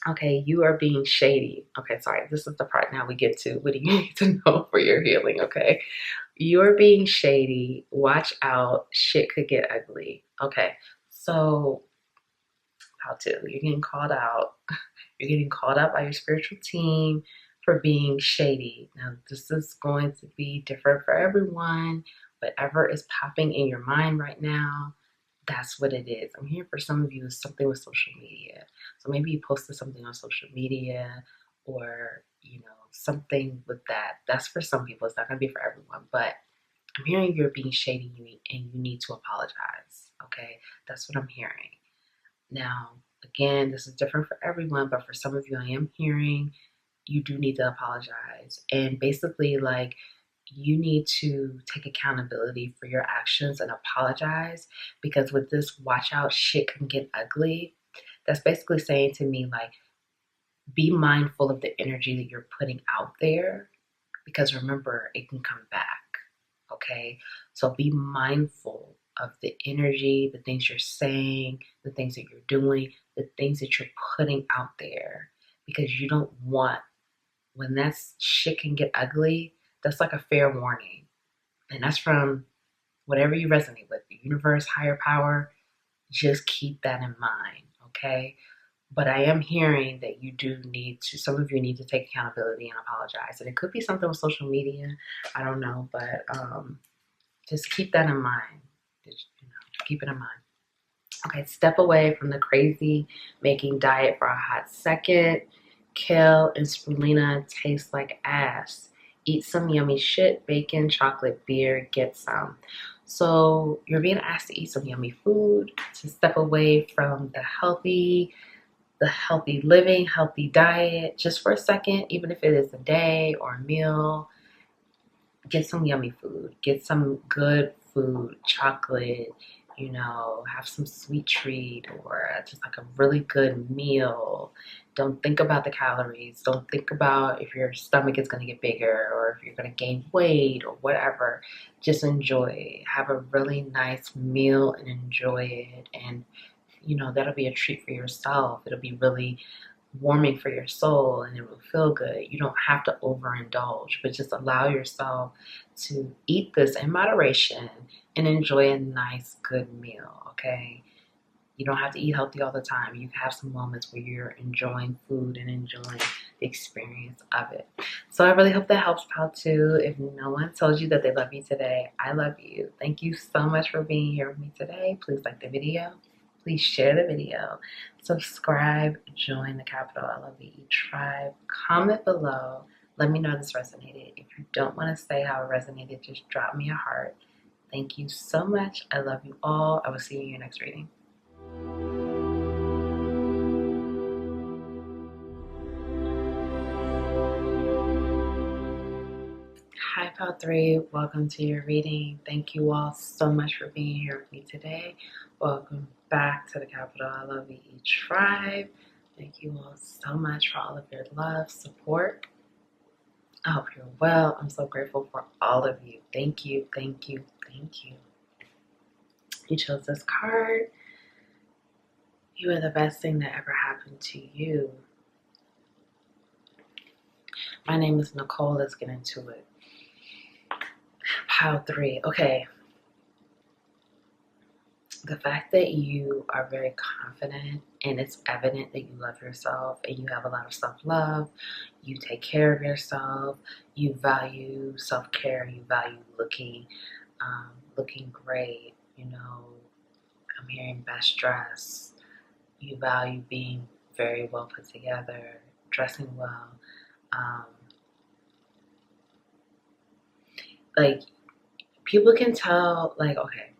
Okay, you are being shady. Okay, sorry. This is the part now we get to what do you need to know for your healing, okay? You're being shady. Watch out. Shit could get ugly. Okay, so how to? You're getting called out. You're getting called out by your spiritual team for being shady. Now, this is going to be different for everyone. Whatever is popping in your mind right now, that's what it is. I'm here for some of you, something with social media. So maybe you posted something on social media or, something with that. That's for some people. It's not going to be for everyone. But I'm hearing you're being shady and you need to apologize. Okay? That's what I'm hearing. Now, again, this is different for everyone, but for some of you, I am hearing you do need to apologize. And basically, like, you need to take accountability for your actions and apologize because with this watch out, shit can get ugly. That's basically saying to me, like, be mindful of the energy that you're putting out there because remember, it can come back. Okay? So be mindful of the energy, the things you're saying, the things that you're doing, the things that you're putting out there because you don't want, when that shit can get ugly, that's like a fair warning. And that's from whatever you resonate with, the universe, higher power, just keep that in mind, okay? But I am hearing that you do need to, some of you need to take accountability and apologize. And it could be something with social media, I don't know, but just keep that in mind. Keep it in mind. Okay, step away from the crazy making diet for a hot second. Kale and spirulina taste like ass. Eat some yummy shit, bacon, chocolate, beer, get some. So you're being asked to eat some yummy food, to step away from the healthy living, healthy diet, just for a second, even if it is a day or a meal. Get some yummy food, get some good food, chocolate, have some sweet treat or just like a really good meal. Don't think about the calories. Don't think about if your stomach is going to get bigger or if you're going to gain weight or whatever. Just enjoy. Have a really nice meal and enjoy it. And, that'll be a treat for yourself. It'll be really warming for your soul and it will feel good. You don't have to overindulge, but just allow yourself to eat this in moderation and enjoy a nice, good meal, okay? You don't have to eat healthy all the time. You have some moments where you're enjoying food and enjoying the experience of it. So I really hope that helps, pal, too. If no one told you that they love you today, I love you. Thank you so much for being here with me today. Please like the video. Please share the video, subscribe, join the Capital LOVE tribe, comment below, let me know this resonated. If you don't want to say how it resonated, just drop me a heart. Thank you so much. I love you all. I will see you in your next reading. Hi, Pal 3. Welcome to your reading. Thank you all so much for being here with me today. Welcome back to the Capital LOVE tribe. Thank you all so much for all of your love, support. I hope you're well. I'm so grateful for all of you. Thank you, thank you, thank you. You chose this card. You are the best thing that ever happened to you. My name is Nicole. Let's get into it. Pile 3. Okay. The fact that you are very confident and it's evident that you love yourself and you have a lot of self-love, you take care of yourself, you value self-care, you value looking great, I'm hearing best dress, you value being very well put together, dressing well, like people can tell, like, okay,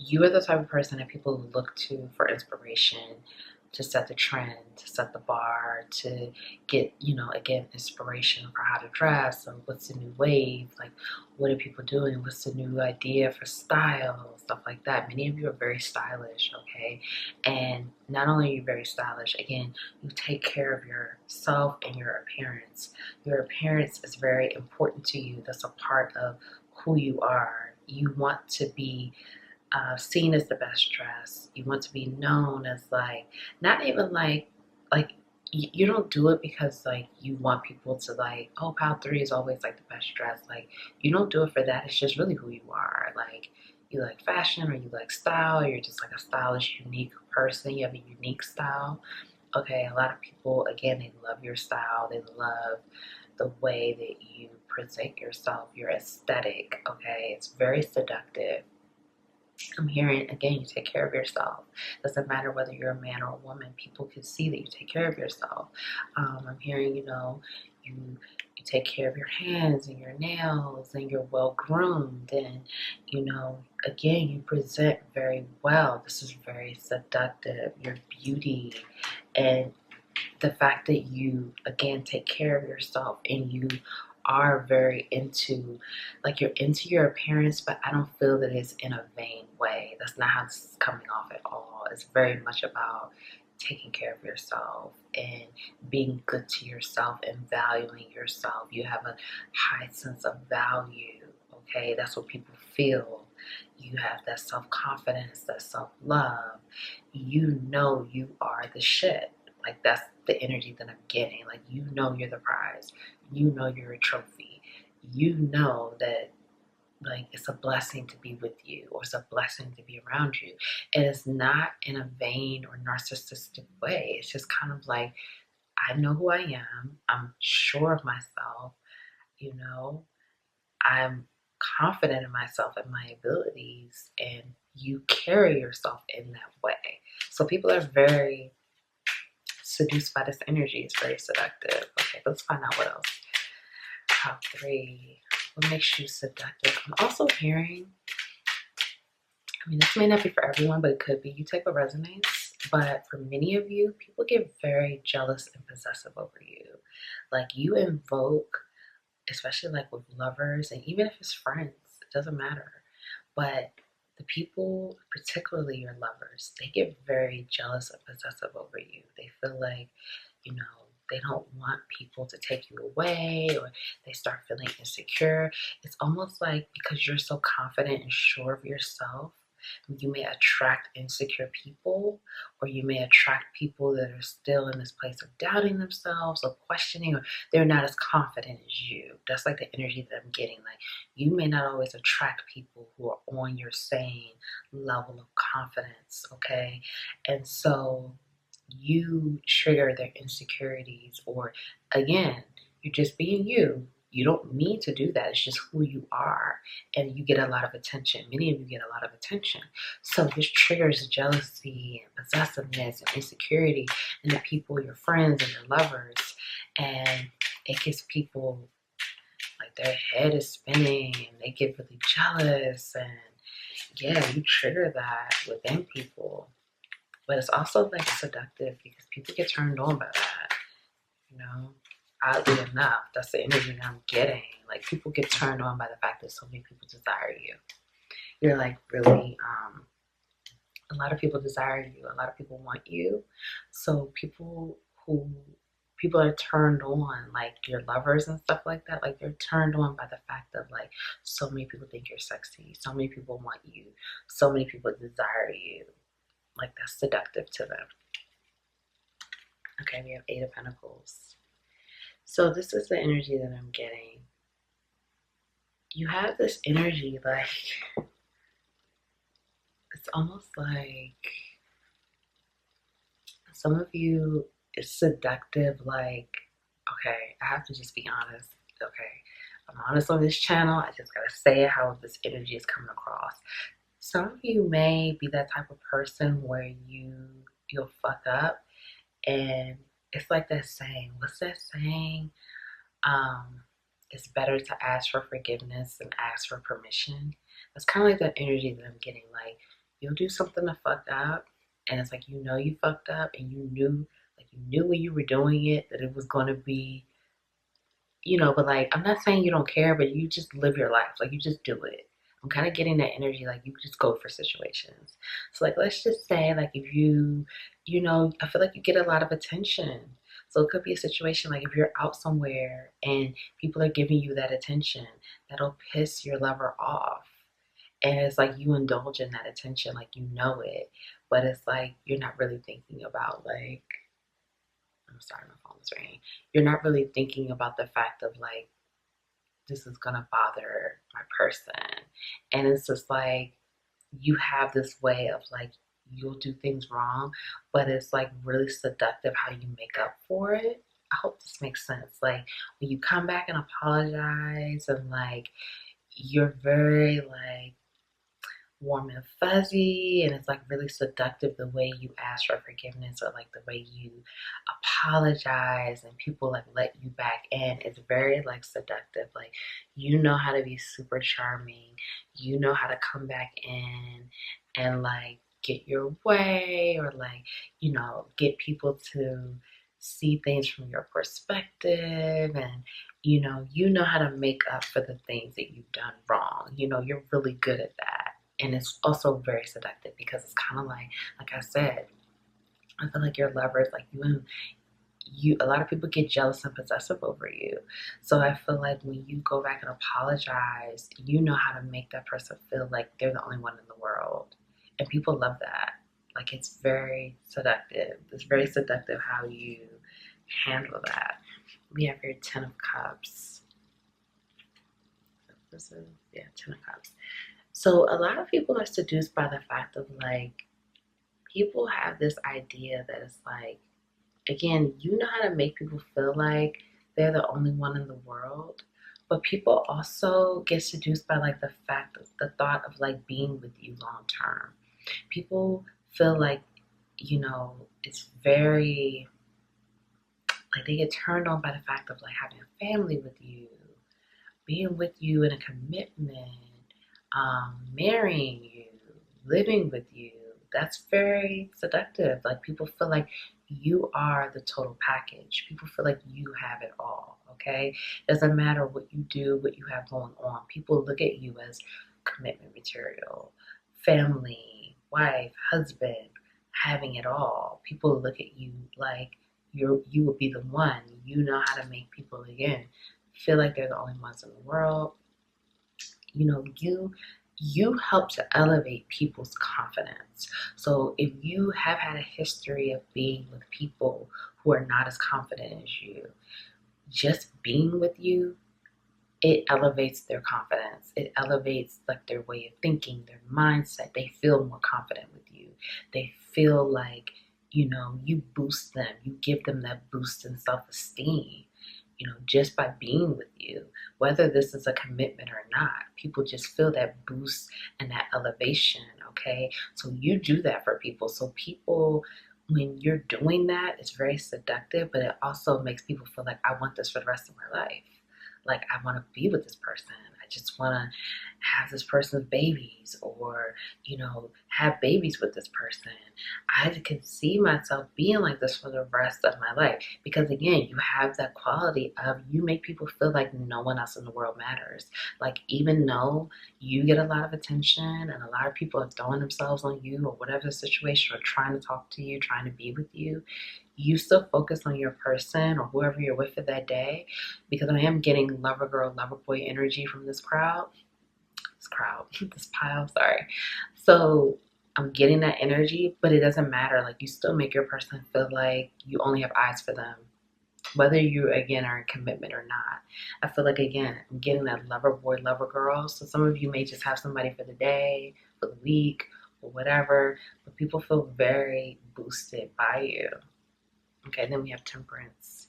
you are the type of person that people look to for inspiration, to set the trend, to set the bar, to get, again, inspiration for how to dress, or what's the new wave, like what are people doing, what's the new idea for style, stuff like that. Many of you are very stylish, okay? And not only are you very stylish, again, you take care of yourself and your appearance. Your appearance is very important to you. That's a part of who you are. You want to be seen as the best dress. You want to be known as not even you don't do it because you want people to oh, Pal 3 is always the best dress. You don't do it for that. It's just really who you are. You like fashion or you like style. You're just a stylish, unique person. You have a unique style. Okay, a lot of people, again, they love your style. They love the way that you present yourself, your aesthetic. Okay, it's very seductive. I'm hearing, again, you take care of yourself. Doesn't matter whether you're a man or a woman. People can see that you take care of yourself. I'm hearing, you take care of your hands and your nails and you're well groomed and, again, you present very well. This is very seductive. Your beauty and the fact that you, again, take care of yourself and you are very into, you're into your appearance, but I don't feel that it's in a vain way. That's not how it's coming off at all. It's very much about taking care of yourself and being good to yourself and valuing yourself. You have a high sense of value, okay? That's what people feel. You have that self-confidence, that self-love. You know you are the shit. That's the energy that I'm getting. You're the prize. You know you're a trophy. You know that like it's a blessing to be with you, or it's a blessing to be around you. And it's not in a vain or narcissistic way. It's just kind of like, I know who I am. I'm sure of myself. You know, I'm confident in myself and my abilities, and you carry yourself in that way. So people are very seduced by this energy. It's very seductive. Okay, let's find out what else. Top 3. What makes you seductive? I'm also hearing, I mean, this may not be for everyone, but it could be. You take what resonates. But for many of you, people get very jealous and possessive over you. Like you invoke, especially like with lovers, and even if it's friends, it doesn't matter. But the people, particularly your lovers, they get very jealous and possessive over you. They feel like, you know, they don't want people to take you away, or they start feeling insecure. It's almost like because you're so confident and sure of yourself, you may attract insecure people, or you may attract people that are still in this place of doubting themselves or questioning, or they're not as confident as you. That's like the energy that I'm getting. Like you may not always attract people who are on your same level of confidence, okay? And so you trigger their insecurities, or again, you're just being you. You don't need to do that. It's just who you are. And you get a lot of attention. Many of you get a lot of attention. So this triggers jealousy and possessiveness and insecurity in the people, your friends and your lovers. And it gets people, like their head is spinning and they get really jealous. And yeah, you trigger that within people. But it's also like seductive because people get turned on by that, you know? Oddly enough, that's the energy that I'm getting. Like people get turned on by the fact that so many people desire you. You're like really, a lot of people desire you. A lot of people want you. So people are turned on, like your lovers and stuff like that. Like they're turned on by the fact of like so many people think you're sexy. So many people want you. So many people desire you. Like that's seductive to them. Okay, we have 8 of Pentacles. So this is the energy that I'm getting. You have this energy like, it's almost like some of you, it's seductive. Like, okay, I have to just be honest. Okay, I'm honest on this channel. I just gotta say it how this energy is coming across. Some of you may be that type of person where you'll fuck up, and it's like that saying. What's that saying? It's better to ask for forgiveness than ask for permission. That's kind of like that energy that I'm getting. Like you'll do something to fuck up, and it's like you know you fucked up, and you knew when you were doing it that it was going to be, you know. But like I'm not saying you don't care, but you just live your life. Like you just do it. I'm kind of getting that energy. Like you just go for situations. So like let's just say like if you know, I feel like you get a lot of attention. So it could be a situation like if you're out somewhere and people are giving you that attention, that'll piss your lover off. And it's like you indulge in that attention, like you know it, but it's like you're not really thinking about like, I'm sorry, my phone is ringing. You're not really thinking about the fact of like, this is gonna bother my person. And it's just like, you have this way of like, you'll do things wrong, but it's like really seductive how you make up for it. I hope this makes sense. Like when you come back and apologize, and like you're very like warm and fuzzy, and it's like really seductive the way you ask for forgiveness, or like the way you apologize and people like let you back in. It's very like seductive. Like you know how to be super charming, you know how to come back in and like get your way, or like, you know, get people to see things from your perspective. And you know how to make up for the things that you've done wrong. You know, you're really good at that. And it's also very seductive because it's kind of like I said, I feel like your lovers, like you, a lot of people get jealous and possessive over you. So I feel like when you go back and apologize, you know how to make that person feel like they're the only one in the world. And people love that. Like it's very seductive. It's very seductive how you handle that. We have your 10 of Cups. this is, yeah, 10 of Cups. So a lot of people are seduced by the fact of like, people have this idea that it's like, again, you know how to make people feel like they're the only one in the world, but people also get seduced by like the fact of the thought of like being with you long term. People feel like, you know, it's very like they get turned on by the fact of like having a family with you, being with you in a commitment, marrying you, living with you. That's very seductive. Like people feel like you are the total package. People feel like you have it all. Okay, doesn't matter what you do, what you have going on. People look at you as commitment material, family, wife, husband, having it all. People look at you like you will be the one. You know how to make people again feel like they're the only ones in the world. You know, you help to elevate people's confidence. So if you have had a history of being with people who are not as confident as you, just being with you, it elevates their confidence. It elevates like their way of thinking, their mindset. They feel more confident with you. They feel like, you know, you boost them. You give them that boost in self-esteem, you know, just by being with you, whether this is a commitment or not. People just feel that boost and that elevation, okay? So you do that for people. So people, when you're doing that, it's very seductive, but it also makes people feel like, I want this for the rest of my life. Like, I want to be with this person. I just want to have this person's babies, or, you know, have babies with this person. I can see myself being like this for the rest of my life. Because again, you have that quality of you make people feel like no one else in the world matters. Like, even though you get a lot of attention and a lot of people are throwing themselves on you or whatever the situation, or trying to talk to you, trying to be with you, you still focus on your person or whoever you're with for that day. Because I am getting lover girl, lover boy energy from this this pile, sorry. So I'm getting that energy, but it doesn't matter. Like, you still make your person feel like you only have eyes for them, whether you again are in commitment or not. I feel like, again, I'm getting that lover boy, lover girl. So some of you may just have somebody for the day, for the week, or whatever, but people feel very boosted by you. Okay, then we have Temperance.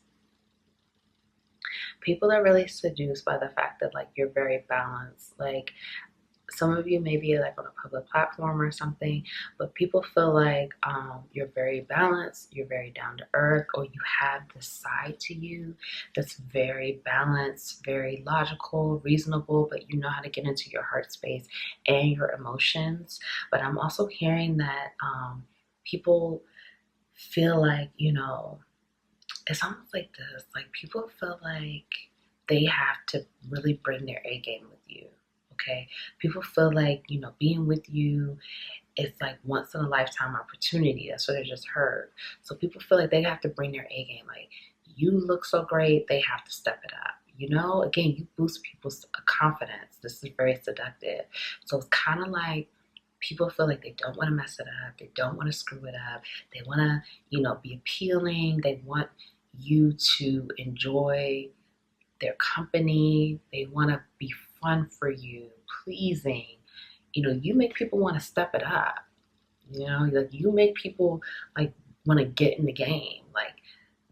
People are really seduced by the fact that like you're very balanced. Like, some of you may be like on a public platform or something, but people feel like you're very balanced, you're very down to earth, or you have this side to you that's very balanced, very logical, reasonable, but you know how to get into your heart space and your emotions. But I'm also hearing that people feel like, you know, it's almost like this, like people feel like they have to really bring their A game with you. Okay, people feel like, you know, being with you, it's like once in a lifetime opportunity. That's what I just heard. So people feel like they have to bring their A game. Like, you look so great, they have to step it up. You know, again, you boost people's confidence. This is very seductive. So it's kind of like people feel like they don't want to mess it up. They don't want to screw it up. They want to, you know, be appealing. They want you to enjoy their company. They want to be fun for you, pleasing. You know, you make people want to step it up. You know, like you make people like want to get in the game. Like,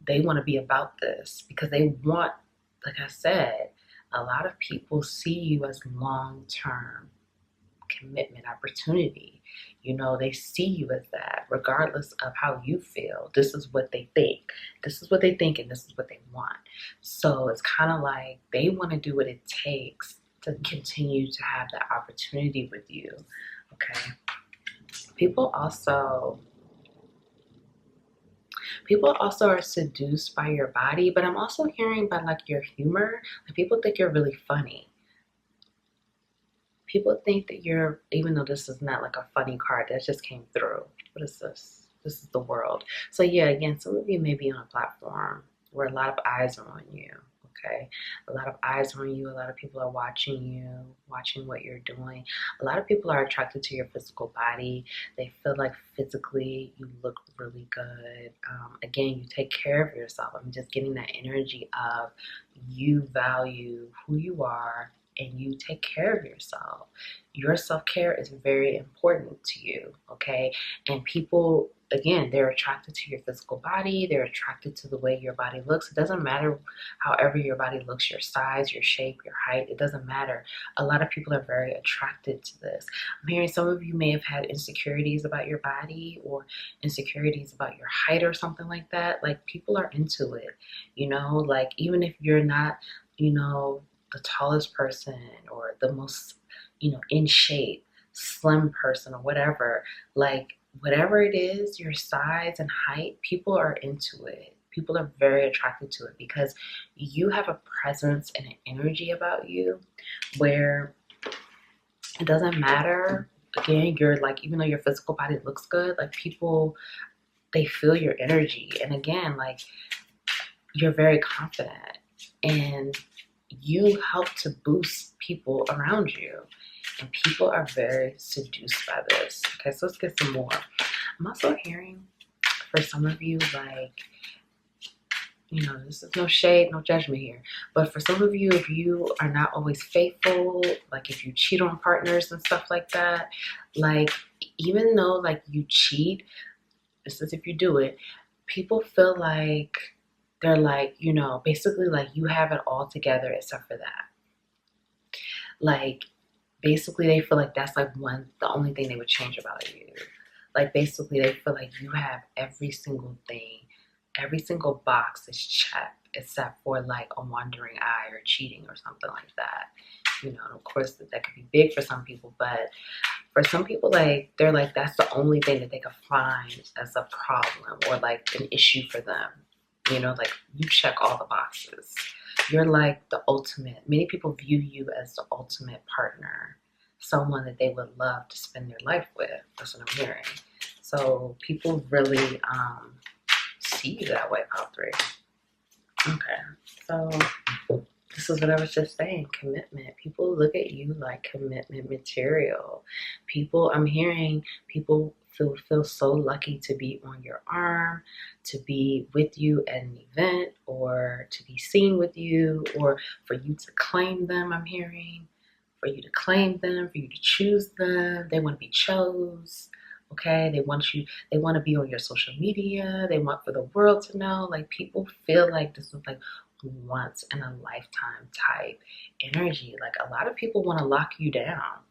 they want to be about this because they want, like I said, a lot of people see you as long-term commitment opportunity. You know, they see you as that regardless of how you feel. This is what they think. This is what they think, and this is what they want. So it's kind of like they want to do what it takes to continue to have that opportunity with you. Okay. People also are seduced by your body, but I'm also hearing by like your humor. Like, people think you're really funny. People think that you're, even though this is not like a funny card that just came through. What is this? This is the World. So yeah, again, some of you may be on a platform where a lot of eyes are on you. Okay, a lot of eyes are on you. A lot of people are watching you, watching what you're doing. A lot of people are attracted to your physical body. They feel like physically you look really good. Again, you take care of yourself. I'm just getting that energy of you value who you are and you take care of yourself. Your self-care is very important to you, okay? And people, again, they're attracted to your physical body. They're attracted to the way your body looks. It doesn't matter however your body looks, your size, your shape, your height. It doesn't matter. A lot of people are very attracted to this. I'm hearing some of you may have had insecurities about your body or insecurities about your height or something like that. Like, people are into it, you know? Like, even if you're not, you know, the tallest person or the most, you know, in shape, slim person or whatever, like, whatever it is, your size and height, people are into it. People are very attracted to it because you have a presence and an energy about you where it doesn't matter. Again, you're like, even though your physical body looks good, like, people, they feel your energy. And again, like, you're very confident and you help to boost people around you. And people are very seduced by this. Okay, so let's get some more. I'm also hearing for some of you, like, you know, this is no shade, no judgment here. But for some of you, if you are not always faithful, like if you cheat on partners and stuff like that, like, even though like you cheat, this is if you do it, people feel like they're like, you know, basically like you have it all together except for that. Like, basically they feel like that's like the only thing they would change about you. Like, basically they feel like you have every single thing, every single box is checked except for like a wandering eye or cheating or something like that. You know, and of course that could be big for some people, but for some people, like, they're like, that's the only thing that they could find as a problem or like an issue for them. You know, like, you check all the boxes. You're like the ultimate. Many people view you as the ultimate partner, someone that they would love to spend their life with. That's what I'm hearing. So people really see you that way, pile 3. Okay, so this is what I was just saying, commitment. People look at you like commitment material. People, I'm hearing people feel so lucky to be on your arm, to be with you at an event, or to be seen with you, or for you to claim them, I'm hearing. For you to claim them, for you to choose them. They want to be chose. Okay, they want to be on your social media. They want for the world to know. Like, people feel like this is like once in a lifetime type energy. Like, a lot of people want to lock you down.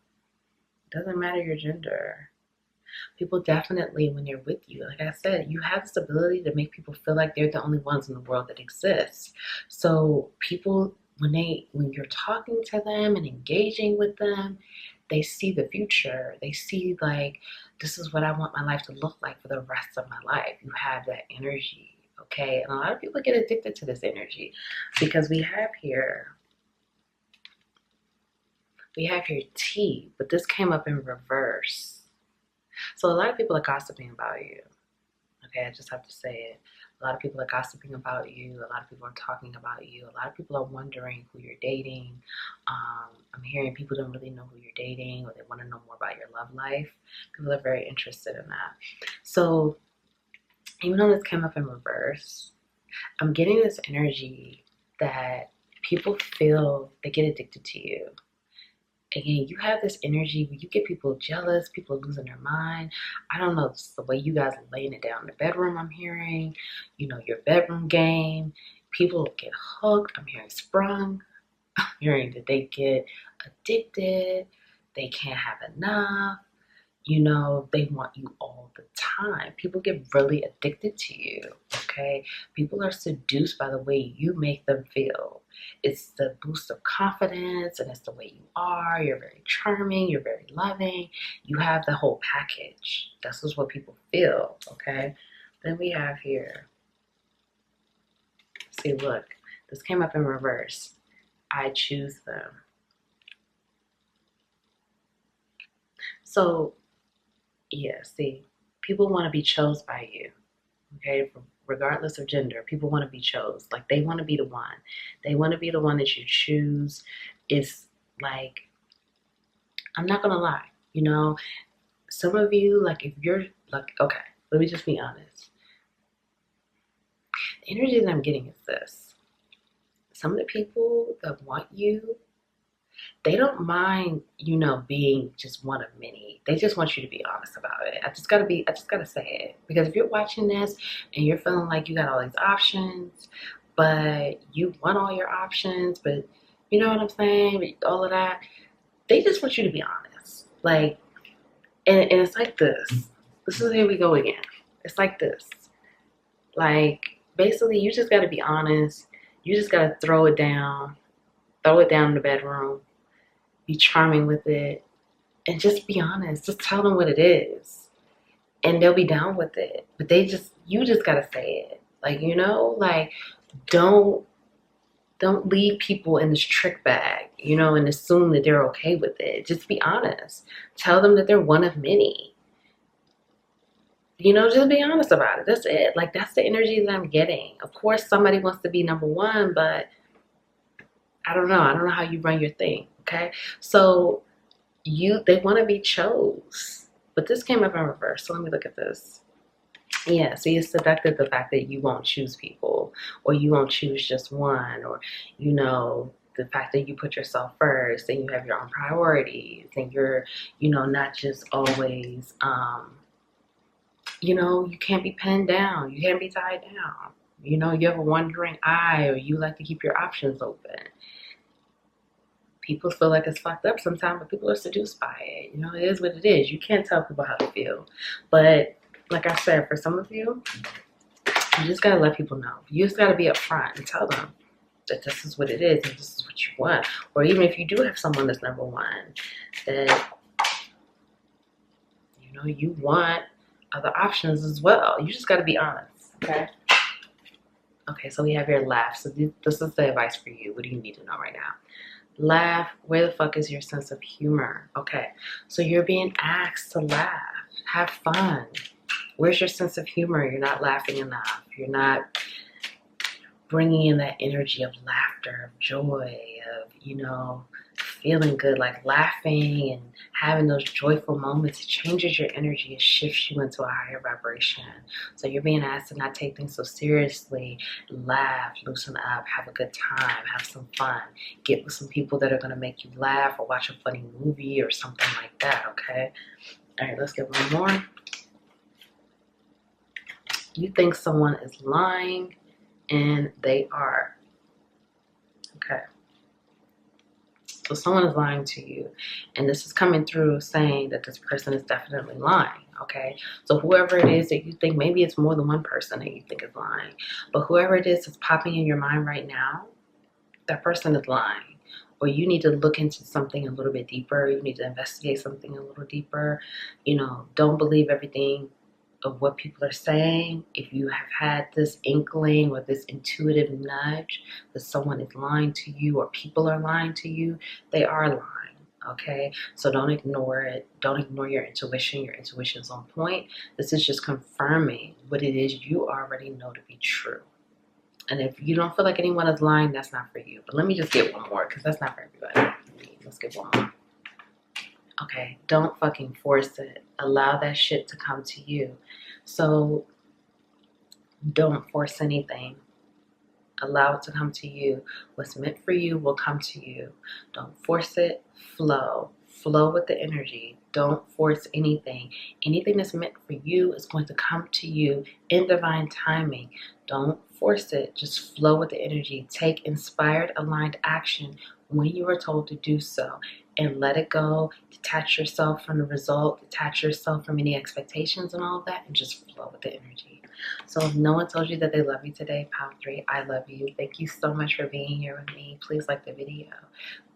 It doesn't matter your gender. People definitely, when they're with you, like I said, you have this ability to make people feel like they're the only ones in the world that exist. So people, when you're talking to them and engaging with them, they see the future. They see like, this is what I want my life to look like for the rest of my life. You have that energy, okay? And a lot of people get addicted to this energy because we have here T, but this came up in reverse. So a lot of people are gossiping about you. Okay, I just have to say it. A lot of people are gossiping about you. A lot of people are talking about you. A lot of people are wondering who you're dating. I'm hearing people don't really know who you're dating, or they want to know more about your love life. People are very interested in that. So even though this came up in reverse, I'm getting this energy that people feel they get addicted to you. Again, you have this energy where you get people jealous, people are losing their mind. I don't know, it's the way you guys are laying it down in the bedroom, I'm hearing. You know, your bedroom game. People get hooked. I'm hearing sprung. I'm hearing that they get addicted. They can't have enough. You know, they want you all the time. People get really addicted to you, okay? People are seduced by the way you make them feel. It's the boost of confidence, and it's the way you are. You're very charming. You're very loving. You have the whole package. This is what people feel, okay? Then we have here, see, look, this came up in reverse. I choose them. So, yeah, see, people want to be chose by you, okay? Regardless of gender, people want to be chose. Like, they want to be the one. They want to be the one that you choose. It's like, I'm not going to lie, you know, some of you, like, if you're like, okay, let me just be honest. The energy that I'm getting is this. Some of the people that want you, they don't mind, you know, being just one of many. They just want you to be honest about it. I just gotta say it. Because if you're watching this and you're feeling like you got all these options, but you want all your options, but you know what I'm saying? All of that, they just want you to be honest. Like, and it's like this. This is here we go again. It's like this. Like, basically, you just gotta be honest. You just gotta throw it down in the bedroom, be charming with it, and just be honest. Just tell them what it is, and they'll be down with it. But you just gotta say it. Like, you know, like, don't leave people in this trick bag, you know, and assume that they're okay with it. Just be honest. Tell them that they're one of many. You know, just be honest about it. That's it. Like, that's the energy that I'm getting. Of course, somebody wants to be number one, but I don't know. I don't know how you run your thing. Okay. So they want to be chose, but this came up in reverse. So let me look at this. Yeah. So you're seductive, the fact that you won't choose people, or you won't choose just one, or, you know, the fact that you put yourself first and you have your own priorities and you're, you know, not just always, you know, you can't be pinned down. You can't be tied down. You know, you have a wandering eye, or you like to keep your options open. People feel like it's fucked up sometimes, but people are seduced by it. You know, it is what it is. You can't tell people how to feel. But like I said, for some of you, you just gotta let people know. You just gotta be upfront and tell them that this is what it is and this is what you want. Or even if you do have someone that's number one, that, you know, you want other options as well. You just gotta be honest, okay? Okay, so we have your laugh. So this is the advice for you. What do you need to know right now? Laugh. Where the fuck is your sense of humor? Okay, so you're being asked to laugh. Have fun. Where's your sense of humor? You're not laughing enough. You're not bringing in that energy of laughter, of joy, of, you know, feeling good, like laughing and having those joyful moments. It changes your energy. It shifts you into a higher vibration. So you're being asked to not take things so seriously. Laugh, loosen up, have a good time, have some fun. Get with some people that are going to make you laugh, or watch a funny movie or something like that, okay? All right, let's get one more. You think someone is lying, and they are. Okay. So someone is lying to you, and this is coming through saying that this person is definitely lying, okay? So whoever it is that you think, maybe it's more than one person that you think is lying, but whoever it is that's popping in your mind right now, that person is lying. Or you need to look into something a little bit deeper. You need to investigate something a little deeper. You know, don't believe everything of what people are saying. If you have had this inkling or this intuitive nudge that someone is lying to you or people are lying to you, they are lying, okay? So don't ignore it. Don't ignore your intuition. Your intuition is on point. This is just confirming what it is you already know to be true. And if you don't feel like anyone is lying, that's not for you. But let me just get one more, because that's not for everybody. Let's get one more. Okay, don't fucking force it. Allow that shit to come to you. So don't force anything. Allow it to come to you. What's meant for you will come to you. Don't force it. Flow. Flow with the energy. Don't force anything. Anything that's meant for you is going to come to you in divine timing. Don't force it. Just flow with the energy. Take inspired, aligned action when you are told to do so, and let it go. Detach yourself from the result. Detach yourself from any expectations and all of that, and just flow with the energy. So if no one told you that they love you today, Pound 3, I love you. Thank you so much for being here with me. Please like the video.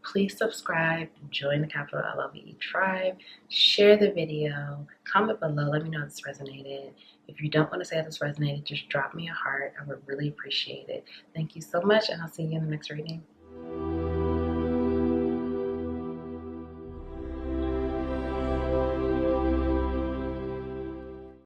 Please subscribe, join the Capital LLVE tribe, share the video, comment below, let me know if this resonated. If you don't want to say if this resonated, just drop me a heart. I would really appreciate it. Thank you so much, and I'll see you in the next reading.